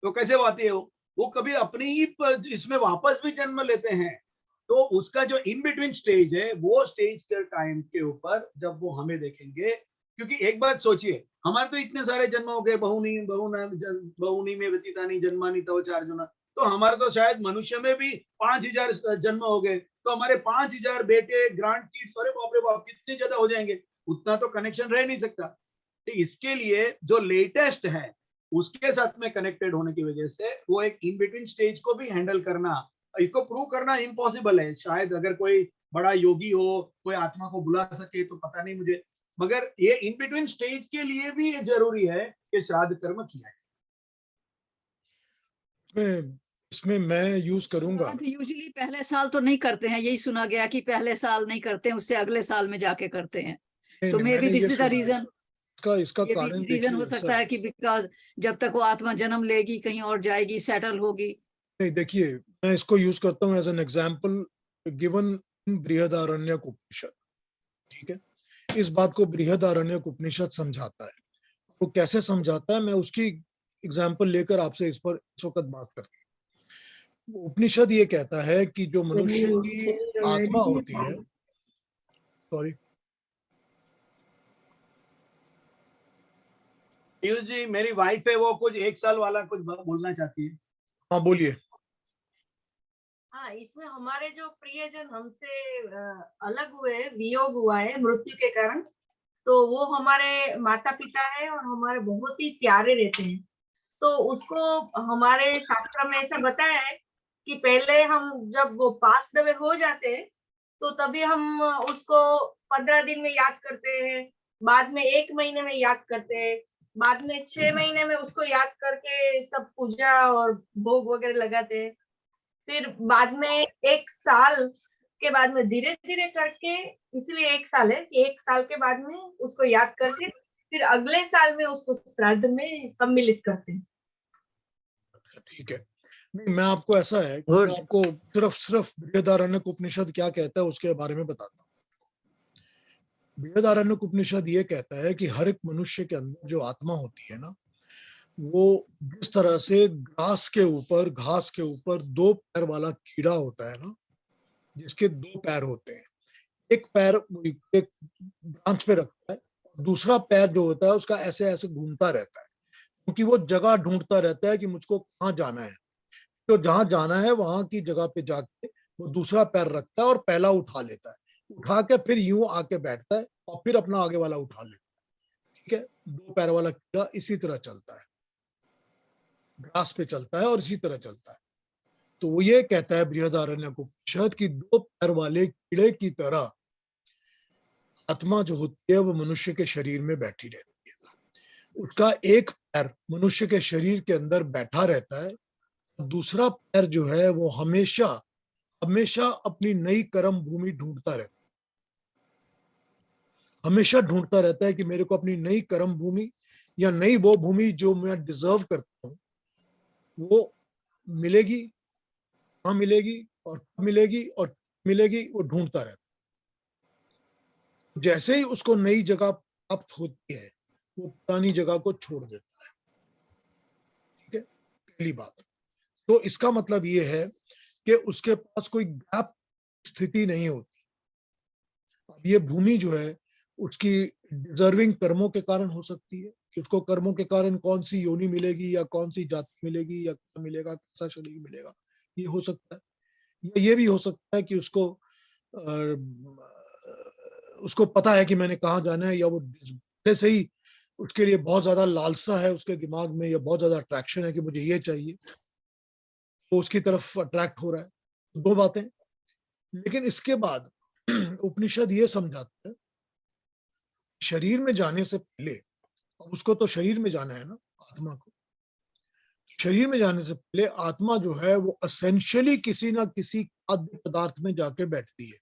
तो कैसे वो आती है, वो कभी अपनी ही इसमें वापस भी जन्म लेते हैं। तो उसका जो इन बिटवीन स्टेज है, वो स्टेज के टाइम के ऊपर जब वो हमें देखेंगे, क्योंकि एक बात सोचिए, हमारे तो इतने सारे जन्म हो गए, बहुनी में व्यतीतानी जन्मानी तव चार्जुना, तो हमारे तो शायद मनुष्य में भी 5000 जन्म हो गए, तो हमारे 5000 बेटे, ग्रांड किड्स, अरे बाप रे बाप कितने ज्यादा हो जाएंगे, उतना तो कनेक्शन रह नहीं सकता। तो इसके लिए जो लेटेस्ट है उसके साथ में कनेक्टेड होने की वजह से वो एक इन बिटवीन स्टेज को भी हैंडल करना, इसको प्रूव करना इम्पॉसिबल है। शायद अगर कोई बड़ा योगी हो, कोई आत्मा को बुला सके तो पता नहीं मुझे, मगर ये इन बिटवीन स्टेज के लिए भी ये जरूरी है कि श्राद्ध कर्म किया है। इसमें मैं यूज करूंगा, यूजुअली पहले साल तो नहीं करते हैं, यही सुना गया कि पहले साल नहीं करते हैं, उससे अगले साल में जाके करते हैं। तो may be this is the reason. इसका कारण रीजन हो सकता है कि बिकॉज जब तक वो आत्मा जन्म लेगी कहीं और जाएगी, सेटल होगी। नहीं, देखिए मैं इसको यूज करता हूँ as an example given in Brihadaranyaka Upanishad. ठीक है, इस बात को बृहदारण्यक उपनिषद समझाता है। वो कैसे समझाता है, मैं उसकी एग्जाम्पल लेकर आपसे इस पर इस वक्त बात करती हूँ। उपनिषद ये कहता है कि जो मनुष्य की आत्मा होती है, सॉरी पीयूष जी, मेरी वाइफ है, वो कुछ 1 साल वाला कुछ बोलना चाहती है। हाँ बोलिए। हाँ, इसमें हमारे जो प्रियजन हमसे अलग हुए, वियोग हुआ है मृत्यु के कारण, तो वो हमारे माता पिता है और हमारे बहुत ही प्यारे रहते हैं। तो उसको हमारे शास्त्र में ऐसा बताया है कि पहले हम जब वो पास्ट अवे हो जाते हैं तो तभी हम उसको 15 दिन में याद करते हैं, बाद में 1 महीने में याद करते हैं, बाद में 6 महीने में उसको याद करके सब पूजा और भोग वगैरह लगाते हैं, फिर बाद में 1 साल के बाद में धीरे धीरे करके, इसलिए 1 साल है कि 1 साल के बाद में उसको याद करके फिर अगले साल में उसको श्राद्ध में सम्मिलित करते हैं। ठीक है, नहीं मैं आपको ऐसा है कि मैं आपको सिर्फ बृहदारण्यक उपनिषद क्या कहता है उसके बारे में बताता हूँ। बृहदारण्यक उपनिषद ये कहता है कि हर एक मनुष्य के अंदर जो आत्मा होती है ना, वो जिस तरह से घास के ऊपर 2 पैर वाला कीड़ा होता है ना, जिसके 2 पैर होते हैं, एक पैर एक ब्रांच पे रखता है, दूसरा पैर जो होता है उसका ऐसे ऐसे घूमता रहता है, क्योंकि वो जगह ढूंढता रहता है कि मुझको कहाँ जाना है। तो जहां जाना है वहां की जगह पे जाके वो दूसरा पैर रखता है और पहला उठा लेता है, उठा के फिर यूं आके बैठता है और फिर अपना आगे वाला उठा लेता है। ठीक है, 2 पैर वाला कीड़ा इसी तरह चलता है, घास पे चलता है और इसी तरह चलता है। तो वो ये कहता है बृहदारण्यक उपनिषद कि 2 पैर वाले कीड़े की तरह आत्मा जो होती है वो मनुष्य के शरीर में बैठी रहती है। उसका एक पैर मनुष्य के शरीर के अंदर बैठा रहता है, दूसरा पैर जो है वो हमेशा हमेशा अपनी नई कर्म भूमि ढूंढता रहता है, हमेशा ढूंढता रहता है कि मेरे को अपनी नई कर्म भूमि या नई वो भूमि जो मैं डिजर्व करता हूँ वो मिलेगी, कहाँ मिलेगी और कब मिलेगी और मिलेगी, वो ढूंढता रहता है। जैसे ही उसको नई जगह प्राप्त होती है वो पुरानी जगह को छोड़ देता है। पहली बात। तो इसका मतलब ये है कि उसके पास कोई गैप स्थिति नहीं होती। अब ये भूमि जो है उसकी डिजर्विंग कर्मों के कारण हो सकती है कि उसको कर्मों के कारण कौन सी योनि मिलेगी या कौन सी जाति मिलेगी या क्या मिलेगा, कैसा शरीर मिलेगा, ये हो सकता है। या ये भी हो सकता है कि उसको पता है कि मैंने कहाँ जाना है, या वो पहले से ही उसके लिए बहुत ज्यादा लालसा है उसके दिमाग में, या बहुत ज्यादा अट्रैक्शन है कि मुझे ये चाहिए, तो उसकी तरफ अट्रैक्ट हो रहा है। दो बातें। लेकिन इसके बाद उपनिषद ये समझाता है शरीर में जाने से पहले, उसको तो शरीर में जाना है ना, आत्मा को शरीर में जाने से पहले आत्मा जो है वो असेंशियली किसी ना किसी खाद्य पदार्थ में जाके बैठती है,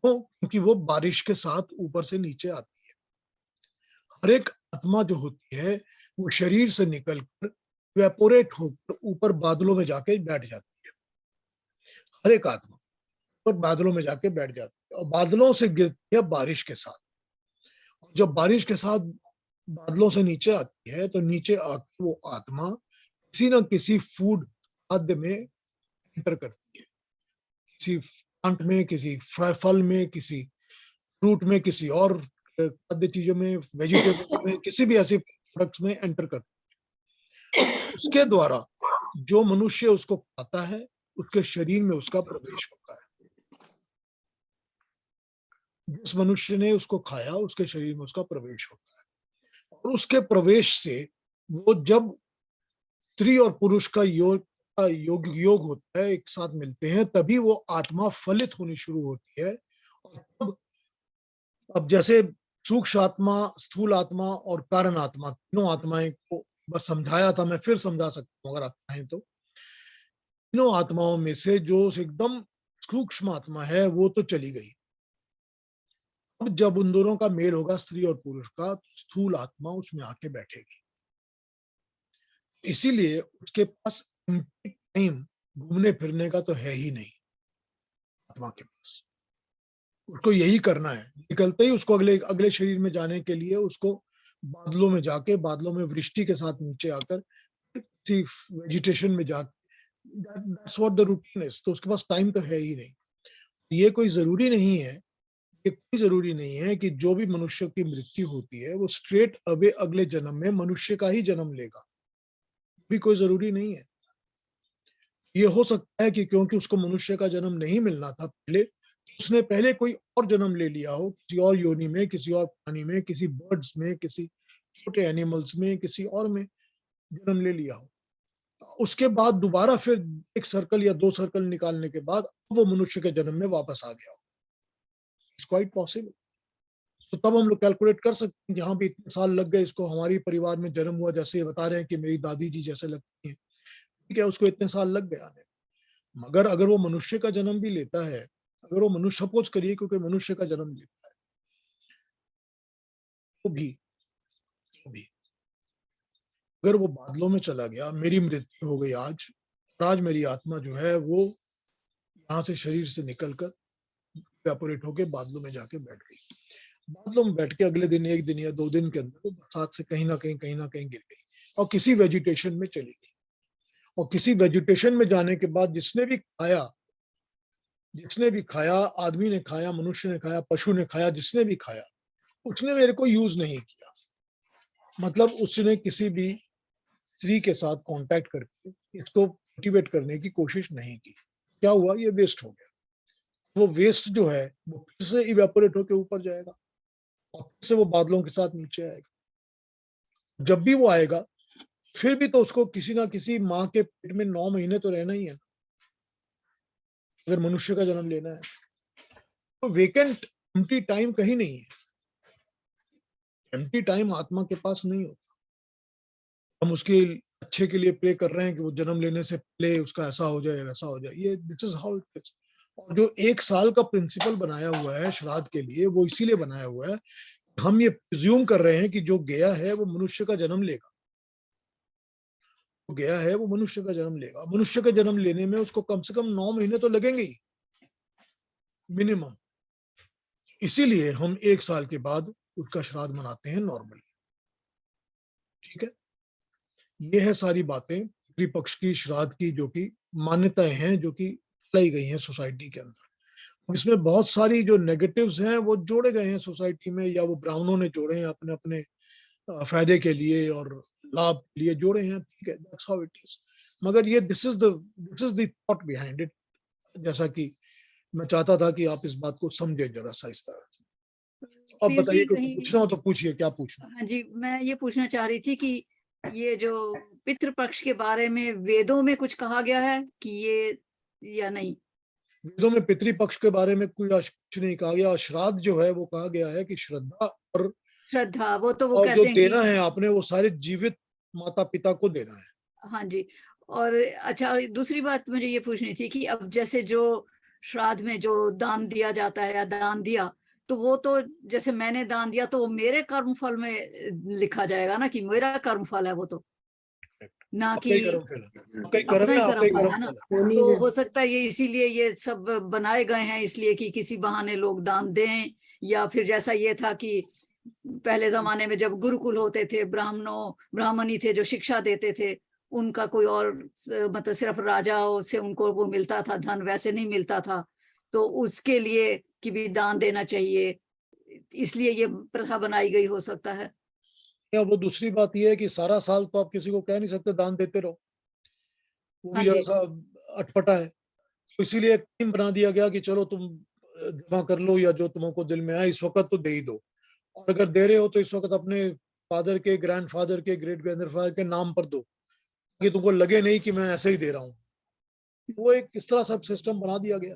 तो क्योंकि वो बारिश के साथ ऊपर से नीचे आती है। हर एक आत्मा जो होती है वो शरीर से निकलकर इवेपोरेट होकर ऊपर बादलों में जाके बैठ जाती है। हर एक आत्मा ऊपर बादलों में जाके बैठ जाती है और बादलों से गिरती है बारिश के साथ। जब बारिश के साथ बादलों से नीचे आती है तो नीचे आकर वो आत्मा किसी न किसी फूड खाद्य में एंटर करती है, किसी प्लांट में, किसी फल में, किसी फ्रूट में, किसी और खाद्य चीजों में, वेजिटेबल्स में, किसी भी ऐसे प्रोडक्ट्स में एंटर करती है। उसके द्वारा जो मनुष्य उसको खाता है उसके शरीर में उसका प्रवेश होता है। जिस मनुष्य ने उसको खाया उसके शरीर में उसका प्रवेश होता है, और उसके प्रवेश से वो जब स्त्री और पुरुष का योग होता है, एक साथ मिलते हैं, तभी वो आत्मा फलित होनी शुरू होती है। और तब अब जैसे सूक्ष्म आत्मा, स्थूल आत्मा और कारण आत्मा, तीनों आत्माएं को बस समझाया था, मैं फिर समझा सकता हूँ अगर आप चाहें तो। तीनों आत्माओं में से जो एकदम सूक्ष्म आत्मा है वो तो चली गई। अब जब उन दोनों का मेल होगा, स्त्री और पुरुष का, तो स्थूल आत्मा उसमें आके बैठेगी। इसीलिए उसके पास टाइम घूमने फिरने का तो है ही नहीं आत्मा के पास। उसको यही करना है, निकलते ही उसको अगले शरीर में जाने के लिए उसको बादलों में जाके, बादलों में वृष्टि के साथ नीचे आकर किसी वेजिटेशन में जाके, that's what the routine is. तो उसके पास टाइम तो है ही नहीं। ये कोई जरूरी नहीं है, ये कोई जरूरी नहीं है कि जो भी मनुष्य की मृत्यु होती है वो स्ट्रेट अवे अगले जन्म में मनुष्य का ही जन्म लेगा, भी कोई जरूरी नहीं है। ये हो सकता है कि क्योंकि उसको मनुष्य का जन्म नहीं मिलना था पहले, उसने पहले कोई और जन्म ले लिया हो, किसी और योनि में, किसी और प्राणी में, किसी बर्ड्स में, किसी छोटे एनिमल्स में, किसी और में जन्म ले लिया हो। उसके बाद दोबारा फिर एक सर्कल या दो सर्कल निकालने के बाद वो मनुष्य के जन्म में वापस आ गया हो। It's quite possible. तो तब हम लोग कैलकुलेट कर सकते हैं कि हाँ भी इतने साल लग गए इसको, हमारी परिवार में जन्म हुआ, जैसे ये बता रहे हैं कि मेरी दादी जी जैसे लगती है, ठीक है, उसको इतने साल लग गए आने। मगर अगर वो मनुष्य का जन्म भी लेता है, अगर वो मनुष्य, सपोज करिए क्योंकि मनुष्य का जन्म लेता है, तो भी अगर वो बादलों में चला गया, मेरी मृत्यु हो गई आज, और आज मेरी आत्मा जो है वो यहाँ से शरीर से निकलकर इवेपोरेट होके बादलों में जाके बैठ गई। बादलों में बैठ के अगले दिन, एक दिन या दो दिन के अंदर बरसात से कहीं ना कहीं गिर गई और किसी वेजिटेशन में चली गई। और किसी वेजिटेशन में जाने के बाद जिसने भी खाया, आदमी ने खाया, मनुष्य ने खाया, पशु ने खाया, जिसने भी खाया, उसने मेरे को यूज नहीं किया। मतलब उसने किसी भी स्त्री के साथ कांटेक्ट करके इसको मोटिवेट करने की कोशिश नहीं की। क्या हुआ? ये वेस्ट हो गया। वो वेस्ट जो है वो फिर से इवेपोरेट होकर ऊपर जाएगा और फिर से वो बादलों के साथ नीचे आएगा। जब भी वो आएगा फिर भी तो उसको किसी ना किसी माँ के पेट में 9 महीने तो रहना ही है अगर मनुष्य का जन्म लेना है। तो वेकेंट एम्प्टी टाइम कहीं नहीं है, एम्प्टी टाइम आत्मा के पास नहीं होता। हम उसके अच्छे के लिए प्रे कर रहे हैं कि वो जन्म लेने से पहले उसका ऐसा हो जाए, वैसा हो जाए। ये this is how it is. और जो 1 साल का प्रिंसिपल बनाया हुआ है श्राद्ध के लिए, वो इसीलिए बनाया हुआ है, हम ये प्रिज्यूम कर रहे हैं कि जो गया है वो मनुष्य का जन्म लेगा, जो गया है वो मनुष्य का जन्म लेगा। मनुष्य का जन्म लेने में उसको कम से कम 9 महीने तो लगेंगे ही मिनिमम। इसीलिए हम 1 साल के बाद उसका श्राद्ध मनाते हैं नॉर्मली। ठीक है, ये है सारी बातें पितृपक्ष की, श्राद्ध की जो कि मान्यताएं हैं जो कि लाई गई हैं सोसाइटी के अंदर। इसमें बहुत सारी जो नेगेटिव्स हैं वो जोड़े गए हैं सोसाइटी में, या वो ब्राह्मणों ने जोड़े हैं अपने अपने फायदे के लिए और लाभ के लिए जोड़े हैं, ठीक है, दैट्स हाउ इट इज। मगर ये this is the thought behind it, जैसा कि मैं चाहता था कि आप इस बात को समझे जरा सा इस तरह से। अब पीयूष बताइए, जी, कुछ कहीं पूछना हो तो पूछिए, क्या पूछना है? हाँ जी, मैं ये पूछना चाह रही थी कि ये जो पितृपक्ष के बारे में वेदों में कुछ कहा गया है कि ये, या नहीं? वेदों में पितृपक्ष के बारे में कुछ नहीं कहा गया। श्राद्ध जो है वो कहा गया है कि श्रद्धा श्रद्धा, वो तो वो और जो कहते हैं देना कि है आपने वो सारे जीवित माता पिता को देना है। हाँ जी। और अच्छा, दूसरी बात मुझे ये पूछनी थी कि अब जैसे जो श्राद्ध में जो दान दिया जाता है या दान दिया, तो वो तो जैसे मैंने दान दिया तो वो मेरे कर्मफल में लिखा जाएगा ना, कि मेरा कर्मफल है वो, तो ना आपका कि ही कर्म फल है, आपका ही कर्म अपना है, ही आपका ही कर्मफल कर्म है ना। फल है। तो हो सकता है ये इसीलिए ये सब बनाए गए हैं, इसलिए कि किसी बहाने लोग दान दें, या फिर जैसा ये था कि पहले जमाने में जब गुरुकुल होते थे, ब्राह्मणी थे जो शिक्षा देते थे, उनका कोई और मतलब सिर्फ राजाओं से उनको वो मिलता था धन, वैसे नहीं मिलता था, तो उसके लिए कि भी दान देना चाहिए, इसलिए ये प्रथा बनाई गई हो सकता है। या वो दूसरी बात ये है कि सारा साल तो आप किसी को कह नहीं सकते दान देते रहो, वो हाँ भी जरा जी। सा अटपटा है। तो इसीलिए टीम बना दिया गया कि चलो तुम जमा कर लो, या जो तुमको दिल में आए इस वक्त तो दे ही दो। और अगर दे रहे हो तो इस वक्त अपने फादर के, ग्रैंडफादर के, ग्रेट ग्रैंडफादर के नाम पर दो, कि तुमको लगे नहीं कि मैं ऐसे ही दे रहा हूँ। वो एक इस तरह सब सिस्टम बना दिया गया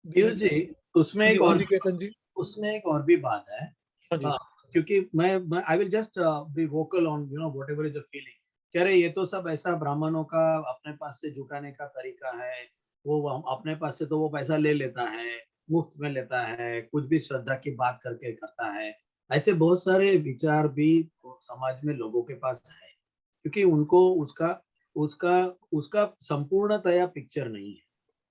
पीयूष देने जी, का। उसमें एक जी हाँ और जी, केतन जी। उसमें एक और भी बात है। हाँ जी। हाँ, क्योंकि मैं I will just be vocal on whatever is the feeling. कह रहे ये तो सब ऐसा ब्राह्मणों का अपने पास से जुटाने का तरीका है, वो हम अपने पास से तो वो पैसा ले लेता है, मुफ्त में लेता है, कुछ भी श्रद्धा की बात करके करता है। ऐसे बहुत सारे विचार भी समाज में लोगों के पास है, क्योंकि उनको उसका उसका उसका संपूर्णतया पिक्चर नहीं है।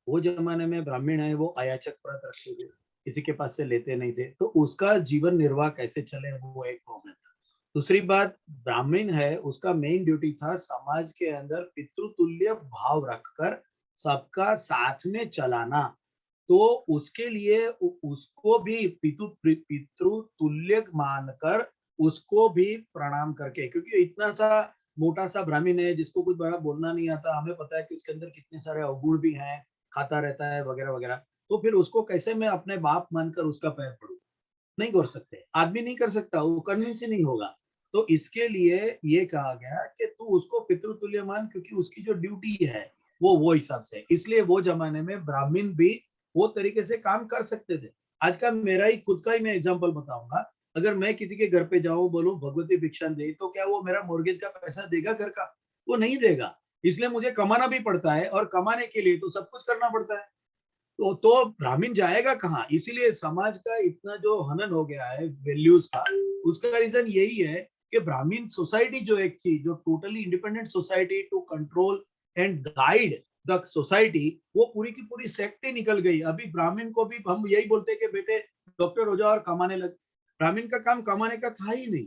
वो जमाने में ब्राह्मण है वो अयाचक व्रत रखते थे, किसी के पास से लेते नहीं थे, तो उसका जीवन निर्वाह कैसे चले वो एक प्रॉब्लम था। दूसरी बात, ब्राह्मण है उसका मेन ड्यूटी था समाज के अंदर पितृतुल्य भाव रखकर सबका साथ में चलाना। तो उसके लिए उसको भी पितृतुल्य मानकर उसको भी प्रणाम करके, क्योंकि इतना सा मोटा सा ब्राह्मण है जिसको कुछ बड़ा बोलना नहीं आता, हमें पता है कि उसके अंदर कितने सारे अवगुण भी हैं, खाता रहता है वगैरह वगैरह, तो फिर उसको कैसे मैं अपने बाप मानकर उसका पैर पड़ूं? नहीं कर सकते, आदमी नहीं कर सकता, वो कन्विंस ही नहीं होगा। तो इसके लिए ये कहा गया कि तू उसको पितृतुल्य मान, क्योंकि उसकी जो ड्यूटी है वो हिसाब से, इसलिए वो जमाने में ब्राह्मण भी वो तरीके से काम कर सकते थे। आज का मेरा ही खुद का ही मैं एग्जांपल बताऊंगा। अगर मैं किसी के घर पे जाऊं, बोलूं भगवती भिक्षा दे, तो क्या वो मेरा मॉर्गेज का पैसा देगा घर का? वो नहीं देगा। इसलिए मुझे कमाना भी पड़ता है, और कमाने के लिए तो सब कुछ करना पड़ता है। तो ब्राह्मण जाएगा कहाँ? इसीलिए समाज का इतना जो हनन हो गया है वैल्यूज का, उसका रीजन यही है कि ब्राह्मण सोसाइटी जो एक थी, जो totally independent society to control and guide the society, वो पूरी की पूरी सेक्ट ही निकल गई। अभी ब्राह्मण को भी हम यही बोलते हैं कि बेटे डॉक्टर हो जाओ और कमाने लग। ब्राह्मण का काम कमाने का था ही नहीं।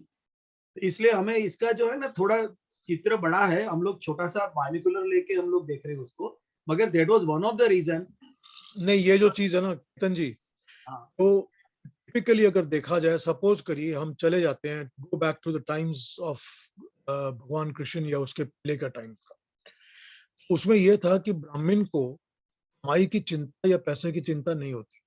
इसलिए हमें इसका जो है ना थोड़ा चित्र बड़ा है, हम लोग छोटा सा बाइनोकुलर लेके हम लोग देख रहे हैं उसको, मगर that was one of the reason. नहीं, ये जो चीज है ना केतन जी, हाँ तो टिपिकली अगर देखा जाए, सपोज करिए हम चले जाते हैं, go back to the times of Bhagwan Krishna या उसके पहले का टाइम का, उसमें यह था कि ब्राह्मण को कमाई की चिंता या पैसे की चिंता नहीं होती,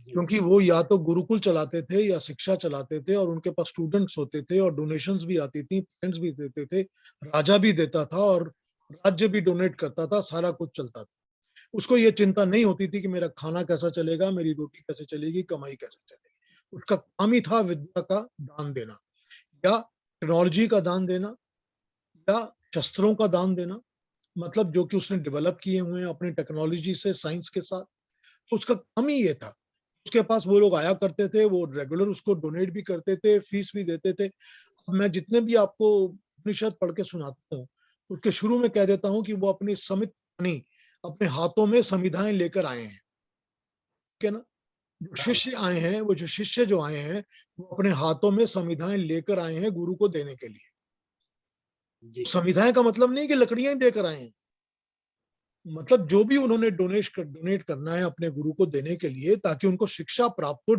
क्योंकि वो या तो गुरुकुल चलाते थे या शिक्षा चलाते थे, और उनके पास स्टूडेंट्स होते थे और डोनेशंस भी आती थी, पेरेंट्स भी देते थे, राजा भी देता था और राज्य भी डोनेट करता था, सारा कुछ चलता था। उसको ये चिंता नहीं होती थी कि मेरा खाना कैसा चलेगा, मेरी रोटी कैसे चलेगी, कमाई कैसे चलेगी। उसका काम ही था विद्या का दान देना, या टेक्नोलॉजी का दान देना, या शस्त्रों का दान देना, मतलब जो कि उसने डेवलप किए हुए हैं अपनी टेक्नोलॉजी से, साइंस के साथ। तो उसका काम ही ये था। उसके पास वो लोग आया करते थे, वो रेगुलर उसको डोनेट भी करते थे, फीस भी देते थे। अब मैं जितने भी आपको उपनिषद पढ़ के सुनाता हूँ, उसके शुरू में कह देता हूँ कि वो अपनी समित अपने हाथों में संविधाएं लेकर आए हैं, ठीक है ना। जो शिष्य आए हैं, वो जो शिष्य जो आए हैं, वो अपने हाथों में संविधाएं लेकर आए हैं गुरु को देने के लिए। जी संविधान का मतलब नहीं कि लकड़ियां ही देकर आए हैं, मतलब जो भी उन्होंने डोनेट करना है अपने गुरु को देने के लिए ताकि उनको शिक्षा प्राप्त हो,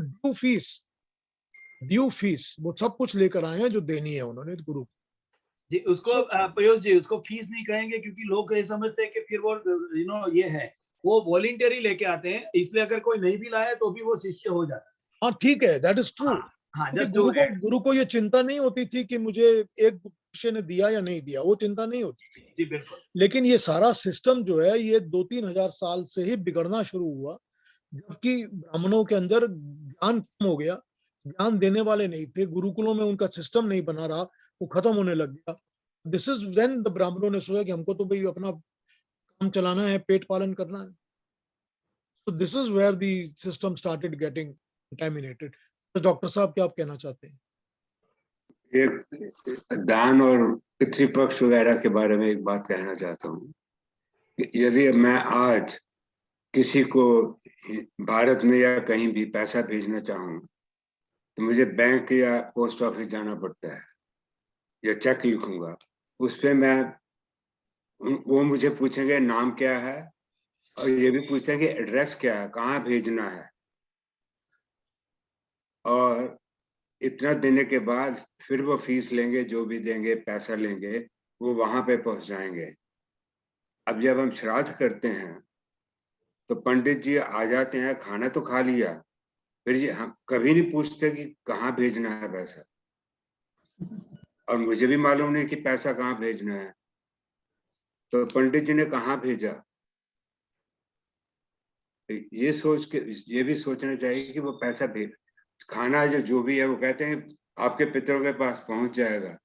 ड्यू फीस वो सब कुछ लेकर आए हैं जो देनी है उन्होंने गुरु को। जी उसको पीयूष जी उसको फीस नहीं कहेंगे क्योंकि लोग ये समझते हैं कि फिर वो ये है, वो वॉलंटरी लेके आते हैं, इसलिए अगर कोई नहीं भी लाया तो भी वो शिष्य हो जाता हाँ ठीक है, दैट इज ट्रू। है। हाँ क्योंकि जस्ट गुरु को ये चिंता नहीं होती थी कि मुझे एक शिष्य ने दिया या नहीं दिया, वो चिंता नहीं होती थी। जी बिल्कुल लेकिन ये सारा सिस्टम जो है ये 2-3 हजार साल से ही बिगड़ना शुरू हुआ, जबकि ब्राह्मणों के अंदर ज्ञान कम हो गया, ज्ञान देने वाले नहीं थे, गुरुकुलों में उनका सिस्टम नहीं बना रहा, वो खत्म होने लग गया। दिस इज व्हेन द ब्राह्मणों ने सोचा कि हमको तो भाई अपना काम चलाना है, पेट पालन करना है। तो this is where the system started getting contaminated. तो डॉक्टर साहब क्या आप कहना चाहते हैं? एक दान और पितृपक्ष वगैरह के बारे में एक बात कहना चाहता हूँ। यदि मैं आज किसी को भारत में या कहीं भी पैसा भेजना चाहूँ तो मुझे बैंक या पोस्ट ऑफिस जाना पड़ता है या चेक लिखूंगा, उस पे मैं वो मुझे पूछेंगे नाम क्या है और ये भी पूछेंगे एड्रेस क्या है, कहाँ भेजना है, और इतना देने के बाद फिर वो फीस लेंगे, जो भी देंगे पैसा लेंगे, वो वहां पे पहुंच जाएंगे। अब जब हम श्राद्ध करते हैं तो पंडित जी आ जाते हैं, खाना तो खा लिया, फिर ये हम कभी नहीं पूछते कि कहाँ भेजना है पैसा, और मुझे भी मालूम नहीं कि पैसा कहाँ भेजना है, तो पंडित जी ने कहाँ भेजा। ये सोच के ये भी सोचना चाहिए कि वो पैसा भेज खाना जो भी है, वो कहते हैं आपके पितरों के पास पहुंच जाएगा, नहीं,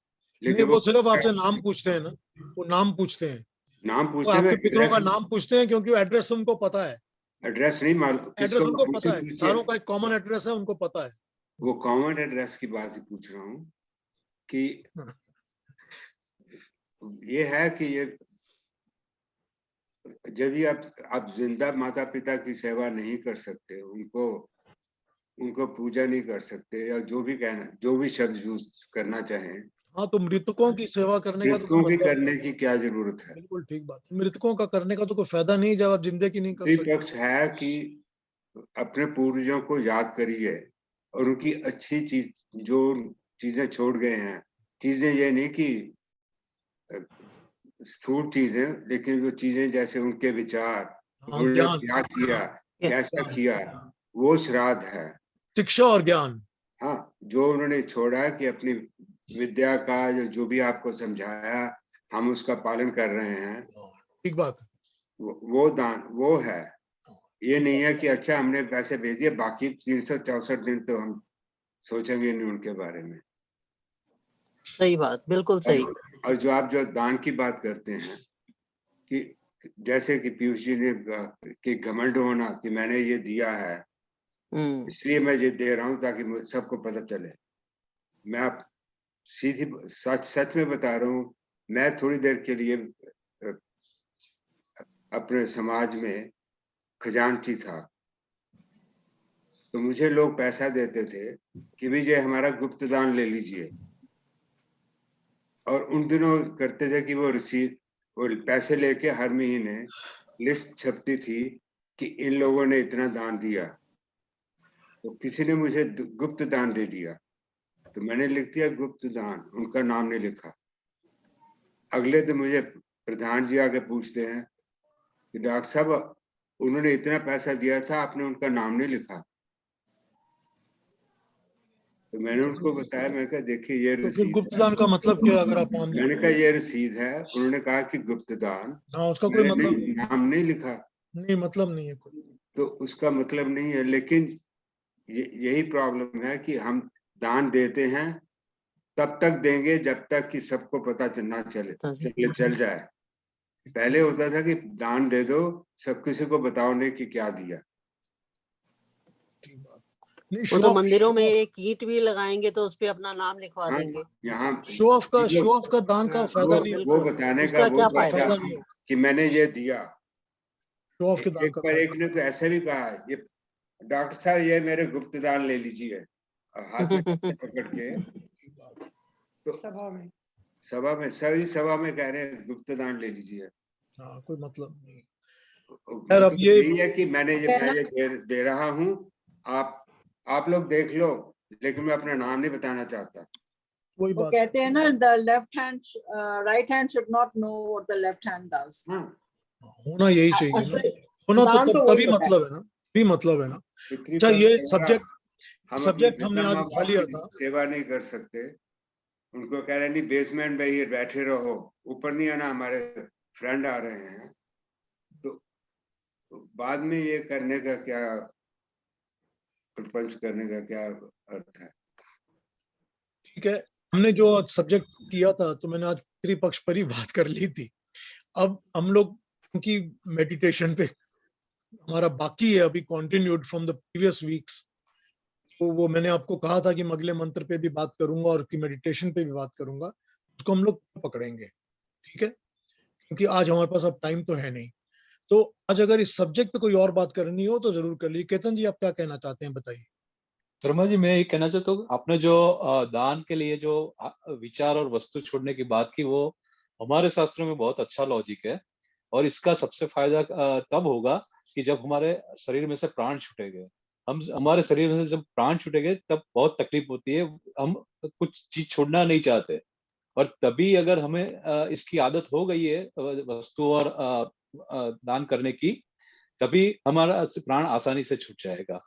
लेकिन वो सिर्फ आपसे नाम पूछते हैं ना, वो नाम पूछते हैं, नाम वो पूछते हुए आपके पितरों का नाम पूछते हैं क्योंकि एड्रेस उनको पता है, एड्रेस नहीं मालूम, एड्रेस उनको किसको पता है, किसानों का एक कॉमन एड्रेस है, उनको पता है। वो कॉमन एड्रेस की बात ही पूछ रहा हूँ कि ये है कि ये यदि आप जिंदा माता पिता की सेवा नहीं कर सकते, उनको पूजा नहीं कर सकते, या जो भी शब्द यूज करना चाहें, हाँ, तो मृतकों की सेवा करने का तो मृतकों कोई की मतलब करने की क्या जरूरत है। बिल्कुल ठीक बात, मृतकों का करने का तो कोई फायदा नहीं जब आप जिंदे की नहीं कर सकते। पक्ष है कि अपने पूर्वजों को याद करिए और उनकी अच्छी चीज जो चीजें छोड़ गए हैं, चीजें ये नहीं कि स्थूल चीजें, लेकिन वो चीजें जैसे उनके विचार, हाँ, उन्होंने ज्ञान, क्या किया, कैसा ज्ञान, किया, वो श्राद्ध है। शिक्षा और ज्ञान। हाँ, जो उन्होंने छोड़ा कि अपनी विद्या का जो भी आपको समझाया, हम उसका पालन कर रहे हैं, ठीक बात, वो दान वो है। ये नहीं है कि अच्छा हमने पैसे भेज दिए, बाकी 364 दिन तो हम सोचेंगे नहीं उनके बारे में। सही बात, बिल्कुल सही। और जो आप जो दान की बात करते हैं कि जैसे कि पीयूष जी ने कि घमंड होना कि मैंने ये दिया है इसलिए मैं ये दे रहा हूँ ताकि सबको पता चले। मैं आप सीधी सच में बता रहा हूँ, मैं थोड़ी देर के लिए अपने समाज में खजांची था, तो मुझे लोग पैसा देते थे कि भी ये हमारा गुप्त दान ले लीजिए, और उन दिनों करते थे कि वो रसीद और पैसे लेके हर महीने लिस्ट छपती थी कि इन लोगों ने इतना दान दिया, तो किसी ने मुझे गुप्त दान दे दिया, तो मैंने लिख दिया गुप्त दान, उनका नाम नहीं लिखा। अगले दिन मुझे प्रधान जी आके पूछते हैं कि डॉक्टर साहब उन्होंने इतना पैसा दिया था, आपने उनका नाम नहीं लिखा। तो मैंने उनको बताया, मैं कहा देखिए ये तो फिर रसीद गुप्त दान का मतलब क्या अगर आप नाम मैंने कहा ये रसीद है, उन्होंने कहा कि गुप्त दान, हाँ, उसका कोई मतलब नाम नहीं लिखा, नहीं, मतलब नहीं है कोई, तो उसका मतलब नहीं है। लेकिन यही प्रॉब्लम है कि हम दान देते हैं तब तक देंगे जब तक कि सबको पता चल जाए। पहले होता था कि दान दे दो, सब किसी को बताओ नहीं कि क्या दिया। नहीं, वो तो मंदिरों में एक ईंट भी लगाएंगे तो उस पे अपना नाम लिखवा देंगे। यहाँ शो ऑफ का दान का फायदा नहीं वो बताने का उसका क्या फायदा नहीं होगा, कि मैंने ये दिया। शो ऑफ के दान एक का पर एक ने तो ऐसे भी कहा, ये डॉक्टर साहब ये मेरे गुप्त दान ले लीजिए, और हाथ में पैसे पकड़ के। तो सभा में, सभी सभा में कह रहे हैं गुप्त दान ले लीजिए। हाँ, कोई मतलब नहीं। यार, अब मतलब ये- यही है कि मैं ये दे रहा हूँ, आप लोग देख लो, लेकिन मैं अपना नाम नहीं बताना चाहता। वही वो बात कहते हैं ना, the left hand right hand should not know what the left hand does. हाँ, होना यही चाहिए ना, असली होना दान तो तो तभी वही होता है। मतलब है ना, भी मतलब है ना। पितृ अच्छा, पक्ष ये द्वारा हम अपने सब्जेक्ट हमने जन्म आज माँ उठा बाप लिया की था। सेवा नहीं कर सकते, उनको कह रहे नहीं बेसमेंट में ये बैठे रहो, ऊपर नहीं आना, हमारे फ्रेंड आ रहे हैं। तो बाद में ये करने का क्या, प्रपंच करने का क्या अर्थ है? ठीक है, हमने जो आज सब्जेक्ट किया था, तो मैंने आज पितृपक्ष पर ही बात कर ली थी। अब हम लोग, क्योंकि मेडिटेशन पे हमारा बाकी है अभी, continued from the previous weeks, तो वो मैंने आपको कहा था कि मैं अगले मंत्र पे भी बात करूंगा और की मेडिटेशन पे भी बात करूंगा, उसको हम लोग पकड़ेंगे। ठीक है, क्योंकि आज हमारे पास अब टाइम तो है नहीं। तो आज अगर इस सब्जेक्ट पे कोई और बात करनी हो तो जरूर कर ली। केतन जी, आप क्या कहना चाहते हैं, बताइए। शर्मा जी, मैं ये कहना चाहता हूँ, आपने जो दान के लिए जो विचार और वस्तु छोड़ने की बात की, वो हमारे शास्त्रों में बहुत अच्छा लॉजिक है। और इसका सबसे फायदा तब होगा कि जब हमारे शरीर में से प्राण छूटेंगे। हमारे शरीर में से जब प्राण छूटेंगे तब बहुत तकलीफ होती है, हम कुछ चीज छोड़ना नहीं चाहते। और तभी अगर हमें इसकी आदत हो गई है वस्तु और दान करने की, तभी हमारा प्राण आसानी से छूट जाएगा।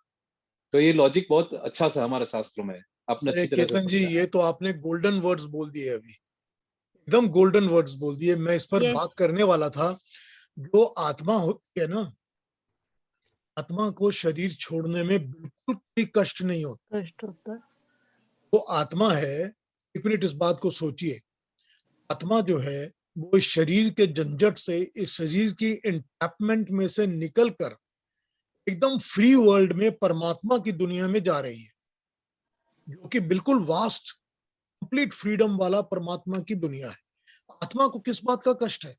तो ये लॉजिक बहुत अच्छा सा हमारे शास्त्रों में आपने अरे अच्छी तरह से केतन जी, समझा। ये तो आपने गोल्डन वर्ड्स बोल दिए अभी, एकदम गोल्डन वर्ड्स बोल दिए। मैं इस पर Yes. बात करने वाला था। जो आत्मा होती है ना, आत्मा को शरीर छोड़ने में बिल्कुल कोई कष्ट नहीं होता। कष्ट होता है। वो आत्मा है, एक मिनट इस बात को सोचिए। आत्मा जो है वो इस शरीर के झंझट से, इस शरीर की एंट्रैपमेंट में से निकलकर एकदम फ्री वर्ल्ड में परमात्मा की दुनिया में जा रही है, जो कि बिल्कुल वास्ट, कंप्लीट फ्रीडम वाला परमात्मा की दुनिया है। आत्मा को किस बात का कष्ट है?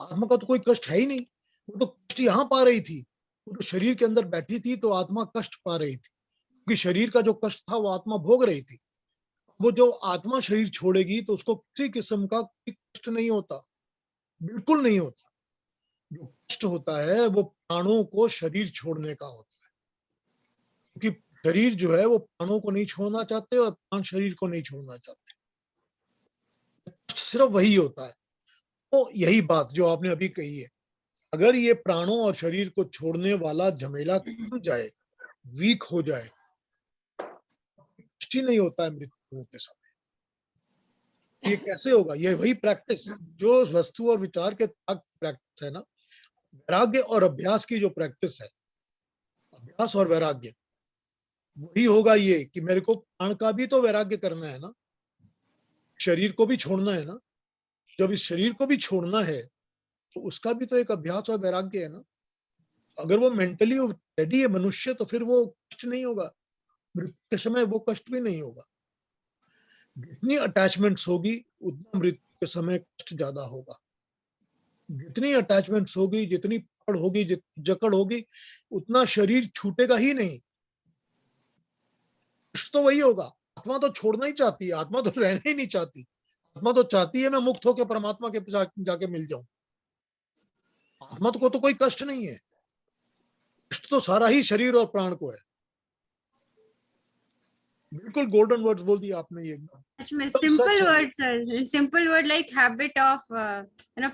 आत्मा का तो कोई कष्ट है ही नहीं। वो तो कष्ट यहाँ पा रही थी, वो तो शरीर के अंदर बैठी थी तो आत्मा कष्ट पा रही थी, क्योंकि शरीर का जो कष्ट था वो आत्मा भोग रही थी। वो जो आत्मा शरीर छोड़ेगी तो उसको किसी किस्म का कोई कष्ट नहीं होता, बिल्कुल नहीं होता। जो कष्ट होता है वो प्राणों को शरीर छोड़ने का होता है, क्योंकि शरीर जो है वो प्राणों को नहीं छोड़ना चाहते और प्राण शरीर को नहीं छोड़ना चाहते। कष्ट सिर्फ वही होता है। तो यही बात जो आपने अभी कही है, अगर ये प्राणों और शरीर को छोड़ने वाला झमेला थम जाए, वीक हो जाए, कष्ट ही नहीं होता है मृत्यु के समय। ये कैसे होगा? ये वही प्रैक्टिस जो वस्तु और विचार के त्याग प्रैक्टिस है ना, वैराग्य और अभ्यास की जो प्रैक्टिस है, अभ्यास और वैराग्य, वही होगा ये कि मेरे को प्राण का भी तो वैराग्य करना है ना, शरीर को भी छोड़ना है ना। जब इस शरीर को भी छोड़ना है तो उसका भी तो एक अभ्यास और वैराग्य है ना। अगर वो मेंटली रेडी है मनुष्य, तो फिर वो कष्ट नहीं होगा, मृत्यु के समय वो कष्ट भी नहीं होगा। जितनी अटैचमेंट्स होगी उतना मृत्यु के समय कष्ट ज्यादा होगा। जितनी अटैचमेंट्स होगी, जितनी पकड़ होगी, जितनी जकड़ होगी, उतना शरीर छूटेगा ही नहीं। कष्ट तो वही होगा। आत्मा तो छोड़ना ही चाहती है, आत्मा तो रहना ही नहीं चाहती। आत्मा तो चाहती है मैं मुक्त होकर परमात्मा के जाके मिल जाऊं। आत्मा को तो कोई कष्ट नहीं है, कष्ट तो सारा ही शरीर और प्राण को है। बिल्कुल गोल्डन वर्ड्स बोल दिया आपने ये एकदम। Simple सच है। words, sir. Simple word like habit of,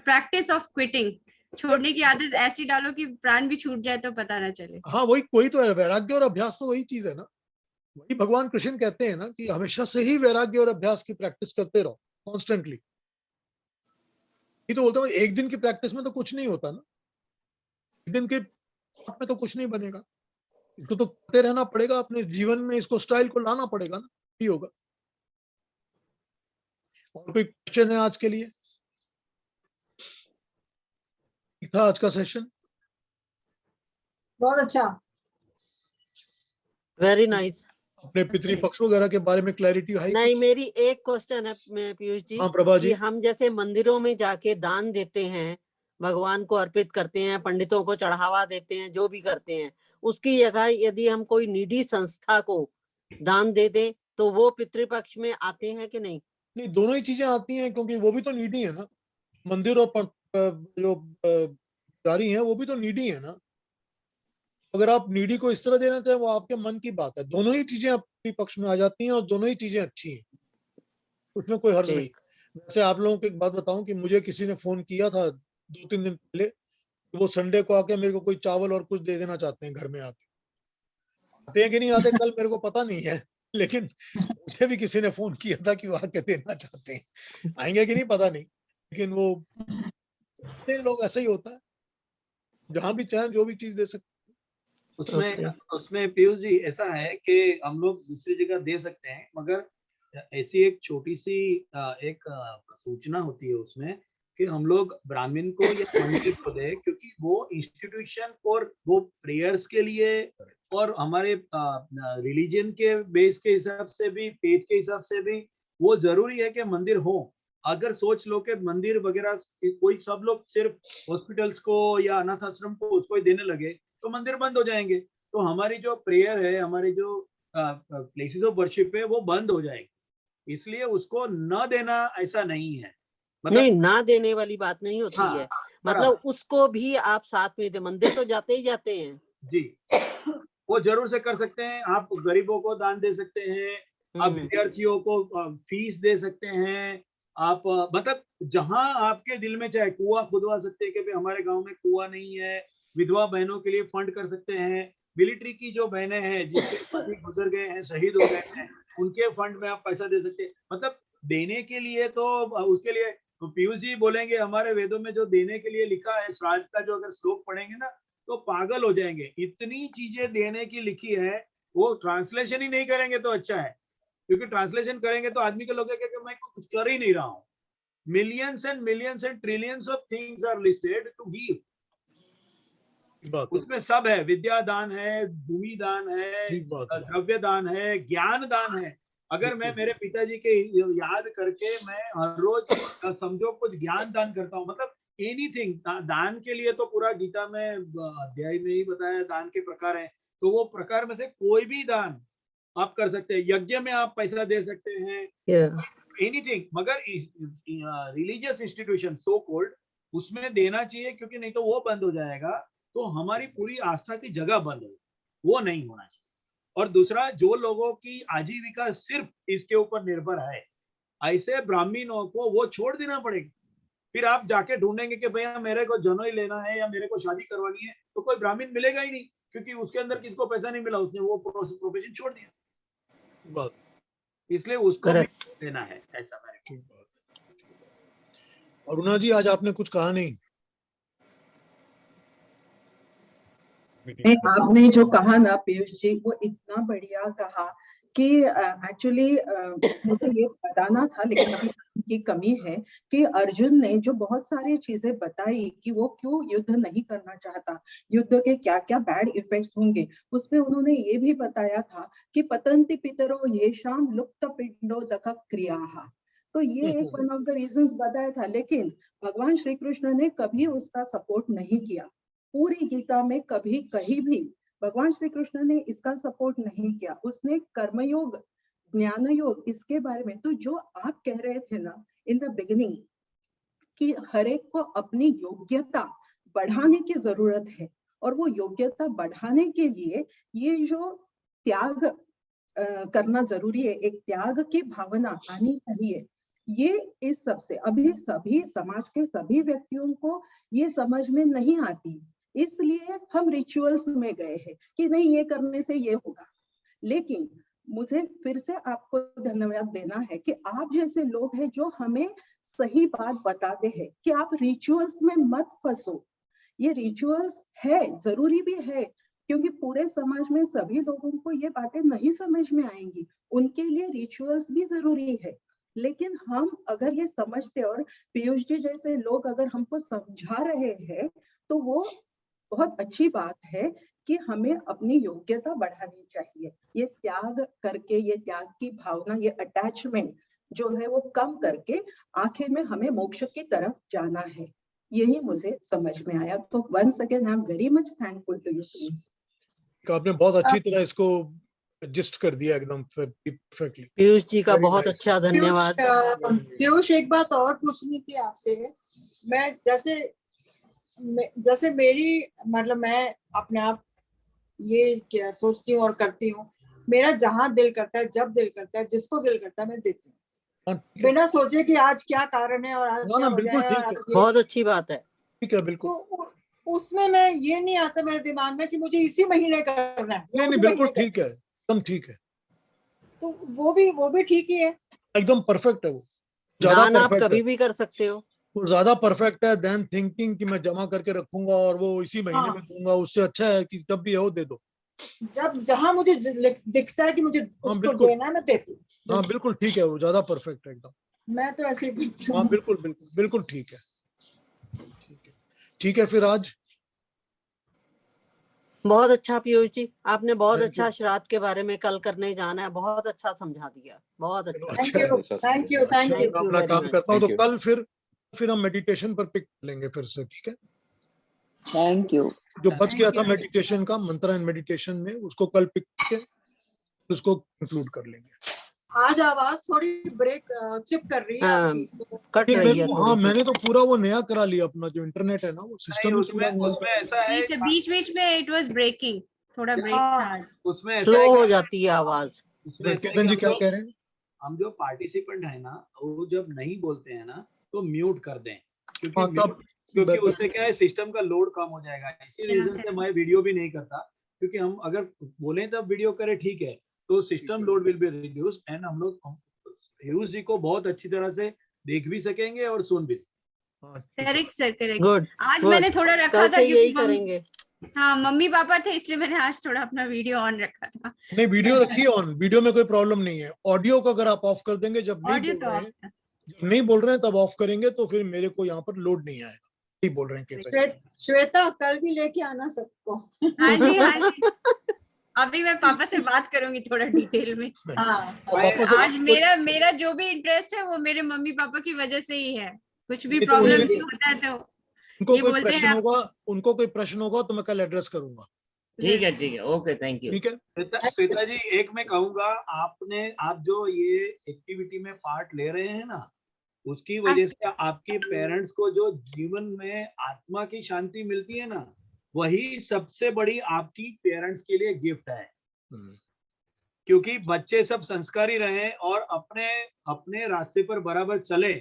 practice of quitting. छोड़ने की आदत ऐसी डालो कि प्राण भी छूट जाए तो पता ना चले। हाँ, वही तो है। वैराग्य और अभ्यास तो वही चीज है ना। वही भगवान कृष्ण कहते हैं ना कि हमेशा से ही वैराग्य और अभ्यास की प्रैक्टिस करते रहो, कॉन्स्टेंटली। ये तो बोलता हूँ, एक दिन की प्रैक्टिस में तो कुछ नहीं होता ना, एक दिन के में तो कुछ नहीं बनेगा। इसको तो करते रहना पड़ेगा अपने जीवन में, इसको स्टाइल को लाना पड़ेगा ना, ही होगा। और कोई क्वेश्चन है आज के लिए? ठीक था आज का सेशन? बहुत अच्छा। Very nice. अपने पितृपक्ष वगैरह के बारे में क्लैरिटी है? नहीं, मेरी एक क्वेश्चन है पीयूष जी। हाँ प्रभा जी। कि हम जैसे मंदिरों में जाके दान देते हैं, भगवान को अर्पित करते हैं, पंडितों को चढ़ावा देते हैं, जो भी करते हैं, उसकी जगह यदि हम कोई निडी संस्था को दान दे दें तो वो पितृपक्ष में आते हैं कि नहीं? नहीं, दोनों ही चीजें आती हैं, क्योंकि वो भी तो नीडी है ना, मंदिर और जो पुजारी हैं वो भी तो नीडी है ना। अगर आप नीडी को इस तरह देना चाहें वो आपके मन की बात है। दोनों ही चीजें आपके पक्ष में आ जाती हैं और दोनों ही चीजें अच्छी हैं, उसमें कोई हर्ज नहीं। वैसे आप लोगों को एक बात बताऊं कि मुझे किसी ने फोन किया था 2-3 दिन पहले, वो संडे को आके मेरे को कोई चावल और कुछ दे देना चाहते हैं घर में आके। आते हैं कि नहीं आते कल मेरे को पता नहीं है, लेकिन मुझे भी किसी ने फोन किया था कि वो आके देना चाहते हैं। आएंगे कि नहीं पता नहीं, लेकिन वो लोग ऐसा ही होता है, जहां भी चाहे जो भी चीज दे सकते। उसमें पीयूष जी ऐसा है कि हम लोग दूसरी जगह दे सकते हैं, मगर ऐसी एक छोटी सी एक सूचना होती है उसमें कि हम लोग ब्राह्मण को या मंदिर को दे, क्योंकि वो इंस्टीट्यूशन और वो प्रेयर्स के लिए और हमारे रिलीजन के बेस के हिसाब से भी, फेथ के हिसाब से भी वो जरूरी है कि मंदिर हो। अगर सोच लो कि मंदिर वगैरह कोई सब लोग सिर्फ हॉस्पिटल्स को या अनाथ आश्रम को उसको ही देने लगे तो मंदिर बंद हो जाएंगे, तो हमारी जो प्रेयर है, हमारी जो प्लेसेस ऑफ वर्शिप है वो बंद हो जाएगी। इसलिए उसको न देना ऐसा नहीं है, मतलब नहीं, ना देने वाली बात नहीं होती है, मतलब उसको भी आप साथ में दे। मंदिर तो जाते ही जाते हैं जी, वो जरूर से कर सकते हैं। आप गरीबों को दान दे सकते हैं, आप विद्यार्थियों को फीस दे सकते हैं, आप मतलब जहां आपके दिल में चाहे कुआं खुदवा सकते हैं कि भाई हमारे गांव में कुआं नहीं है, विधवा बहनों के लिए फंड कर सकते हैं, मिलिट्री की जो बहनें हैं जिसके पति गुजर गए हैं, शहीद हो गए हैं, उनके फंड में आप पैसा दे सकते हैं। मतलब देने के लिए तो उसके लिए तो पीयूष जी बोलेंगे हमारे वेदों में जो देने के लिए लिखा है, श्राद्ध का जो अगर श्लोक पढ़ेंगे ना तो पागल हो जाएंगे। इतनी चीजें देने की लिखी है, वो ट्रांसलेशन ही नहीं करेंगे तो अच्छा है, क्योंकि ट्रांसलेशन करेंगे तो आदमी को लगेगा कि मैं कुछ कर ही नहीं रहा हूँ। Millions and trillions of things are listed to give, उसमें सब है। विद्या दान है, भूमि दान है, द्रव्य दान है, ज्ञान दान है। अगर मैं मेरे पिताजी के याद करके मैं हर रोज समझो कुछ ज्ञान दान करता हूँ, मतलब एनीथिंग दान के लिए तो पूरा गीता में अध्याय में ही बताया दान के प्रकार हैं, तो वो प्रकार में से कोई भी दान आप कर सकते हैं। यज्ञ में आप पैसा दे सकते हैं, एनीथिंग, मगर रिलीजियस इंस्टीट्यूशन सो कॉल्ड उसमें देना चाहिए, क्योंकि नहीं तो वो बंद हो जाएगा तो हमारी पूरी आस्था की जगह बंद हो, वो नहीं होना चाहिए। और दूसरा, जो लोगों की आजीविका सिर्फ इसके ऊपर निर्भर है, ऐसे ब्राह्मणों को वो छोड़ देना पड़ेगा। फिर आप जाके ढूंढेंगे कि भैया मेरे को जनेऊ लेना है या मेरे को शादी करवानी है, तो कोई ब्राह्मण मिलेगा ही नहीं, क्योंकि उसके अंदर किसको पैसा नहीं मिला, उसने वो प्रोफेशन छोड़ दिया, बस। इसलिए उसको भी देना है, ऐसा मेरे को। अरुणा जी, आज आपने कुछ कहा नहीं। आपने जो कहा ना पीयूष जी, वो इतना बढ़िया कहा कि एक्चुअली मुझे ये बताना था, लेकिन अभी की कमी है कि अर्जुन ने जो बहुत सारी चीजें बताई कि वो क्यों युद्ध नहीं करना चाहता, युद्ध के क्या क्या बैड इफेक्ट्स होंगे, उसमें उन्होंने ये भी बताया था कि पतंति पितरो येषाम लुप्त पिंडोदक क्रियाः, तो ये एक वन ऑफ द रीजंस बताया था। लेकिन भगवान श्री कृष्ण ने कभी उसका सपोर्ट नहीं किया, पूरी गीता में कभी कहीं भी भगवान श्री कृष्ण ने इसका सपोर्ट नहीं किया। उसने कर्मयोग, ज्ञान योग, इसके बारे में, तो जो आप कह रहे थे ना इन द बिगिनिंग कि हर एक को अपनी योग्यता बढ़ाने की जरूरत है, और वो योग्यता बढ़ाने के लिए ये जो त्याग करना जरूरी है, एक त्याग की भावना आनी चाहिए। ये इस सबसे अभी सभी समाज के सभी व्यक्तियों को ये समझ में नहीं आती, इसलिए हम रिचुअल्स में गए हैं कि नहीं ये करने से ये होगा। लेकिन मुझे फिर से आपको धन्यवाद देना है कि आप जैसे लोग हैं जो हमें सही बात बताते हैं कि आप रिचुअल्स में मत फंसो। ये रिचुअल्स है, जरूरी भी है, क्योंकि पूरे समाज में सभी लोगों को ये बातें नहीं समझ में आएंगी, उनके लिए रिचुअल्स भी जरूरी है। लेकिन हम अगर ये समझते और पीयूष जी जैसे लोग अगर हमको समझा रहे हैं तो वो बहुत अच्छी बात है कि हमें अपनी योग्यता बढ़ानी चाहिए। ये त्याग करके, ये त्याग की भावना, ये अटैचमेंट जो है वो कम करके आखिर में हमें मोक्ष की तरफ जाना है, यही मुझे समझ में आया। तो once again I am very much thankful to you. आपने बहुत अच्छी तरह इसको एडजस्ट कर दिया एकदम परफेक्टली। पीयूष जी का Very बहुत nice. अच्छा धन्यवाद। पीयूष एक बात और पूछनी थी आपसे। मैं जैसे मेरी मतलब मैं अपने आप ये क्या सोचती हूँ और करती हूँ, मेरा जहाँ दिल करता है, जब दिल करता है, जिसको दिल करता है मैं देती हूँ, हाँ, ठीक है। बिना सोचे कि आज क्या कारण है और आज ना, क्या ना, वजह बिल्कुल है ठीक और है। आज ये- बहुत अच्छी बात है। ठीक है, बिल्कुल। तो उसमें मैं ये नहीं आता मेरे दिमाग में कि मुझे इसी महीने करना है, नहीं, उसी बिल्कुल महीने ठीक है, एकदम ठीक है, तो वो भी ठीक ही है। एकदम परफेक्ट है वो। ज्यादा दान आप परफेक्ट कभी है, भी कर सकते हो। वो ज्यादा परफेक्ट है देन थिंकिंग कि मैं जमा करके रखूंगा और वो इसी महीने हाँ। में दूंगा। उससे अच्छा है कि जब भी है वो दे दो। जब जहां मुझे दिखता है कि मुझे उसको बिल्कुल। देना है मैं देती हूँ। हाँ, बिल्कुल ठीक है, वो ज्यादा परफेक्ट है एकदम। मैं तो ऐसे ही करती हाँ, हूँ। बिल्कुल बिल्कुल बिल्कुल ठीक है, ठीक है, ठीक है। फिर आज बहुत अच्छा पीयूष जी, आपने बहुत Thank अच्छा you. श्राद्ध के बारे में कल करने जाना है, बहुत अच्छा समझा दिया, बहुत अच्छा। Thank you, thank you, thank अच्छा, यू। मैं अपना very काम much. करता हूँ। तो Thank you. कल फिर हम मेडिटेशन पर पिक लेंगे फिर से, ठीक है। Thank you. जो बच गया था मेडिटेशन का, मंत्र एंड मेडिटेशन में, उसको कल पिक के उसको कंक्लूड कर लेंगे। आज आवाज थोड़ी ब्रेक चिप कर रही है हाँ, आपकी। कट नहीं, रही है हाँ, थोड़ी सी। मैंने तो पूरा वो नया करा लिया अपना जो इंटरनेट है ना, वो सिस्टम ही पूरा उसमें नया उसमें करा ऐसा है, बीच बीच में इट वाज ब्रेकिंग, थोड़ा ब्रेक था। उसमें ऐसा स्लो है हो कि- जाती है आवाज। उसमें लिया। ऐसा है केतन जी कि क्या कह रहे हैं? हम जो पार्टिसिपेंट है ना, वो जब नहीं बोलते हैं ना तो म्यूट कर दें, क्योंकि हाँ, तब क्योंकि बेहतर। उससे क्या है, सिस्टम का लोड कम हो जाएगा। इसी रीजन से मैं वीडियो भी नहीं करता, क्योंकि हम अगर बोले तब वीडियो करें ठीक है, तो system load will be reduced and हम लोग पीयूष जी को बहुत अच्छी तरह से देख भी सकेंगे और सुन भी। हाँ, ठीक है। Correct sir, correct. गुड, आज good. मैंने थोड़ा रखा कल था से क्योंकि यही करेंगे। हाँ, मम्मी पापा थे, इसलिए मैंने आज थोड़ा अपना वीडियो ऑन रखा था। नहीं, वीडियो रखिए ऑन, वीडियो में कोई प्रॉब्लम नहीं है। ऑडियो को अगर आप ऑफ कर देंगे, जब नहीं ऑडियो बोल तो रहे ऑफ हैं, था। जब नहीं बोल रहे हैं तब ऑफ करेंगे, तो फिर मेरे को यहाँ पर लोड नहीं आएगा। नहीं बोल रहे हैं केतन जी। श्वेता कल भी लेके आना सबको। हाँ जी, हाँ जी। अभी मैं पापा से बात करूंगी थोड़ा डिटेल में। हाँ, तो पापा से आज मेरा जो भी इंटरेस्ट है वो मेरे मम्मी पापा की वजह से ही है। कुछ भी नहीं तो प्रॉब्लम उनके- भी होता है तो उनको ये कोई बोलते प्रश्न हैं होगा, उनको कोई प्रश्न होगा तो मैं कल एड्रेस करूंगा, ठीक है, ओके, थैंक यू। ठीक है। श्वेता जी, एक मैं कहूंगा, आप जो ये एक्टिविटी में पार्ट ले रहे हैं ना, उसकी वजह से आपके पेरेंट्स को जो जीवन में आत्मा की शांति मिलती है ना, वही सबसे बड़ी आपकी पेरेंट्स के लिए गिफ्ट है। क्योंकि बच्चे सब संस्कारी रहे और अपने अपने रास्ते पर बराबर चले,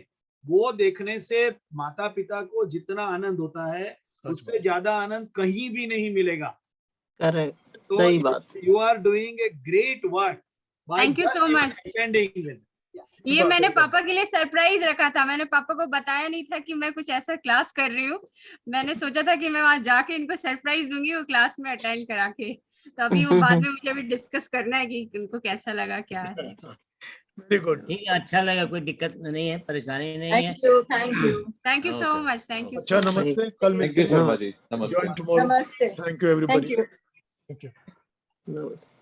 वो देखने से माता पिता को जितना आनंद होता है, उससे ज्यादा आनंद कहीं भी नहीं मिलेगा। करेक्ट, तो सही बात। You are doing a great work. Thank you so much. ये मैंने पापा के लिए सरप्राइज रखा था। मैंने पापा को बताया नहीं था कि मैं कुछ ऐसा क्लास कर रही हूँ। मैंने सोचा था कि मैं वहां जाके इनको सरप्राइज दूंगी वो क्लास में अटेंड करा के। तो अभी वो बाद में मुझे अभी डिस्कस करना है कि उनको कैसा लगा, क्या है। वेरी गुड, ठीक है, अच्छा लगा, कोई दिक्कत नहीं है, परेशानी नहीं है। Thank you, thank you, thank you so Okay. Much, thank you अच्छा, सो मच। नमस्ते, कल Thank you, मिलते हैं। शर्मा जी, नमस्ते। Join tomorrow. नमस्ते, Thank you everybody. Thank you. Thank you. नमस्ते।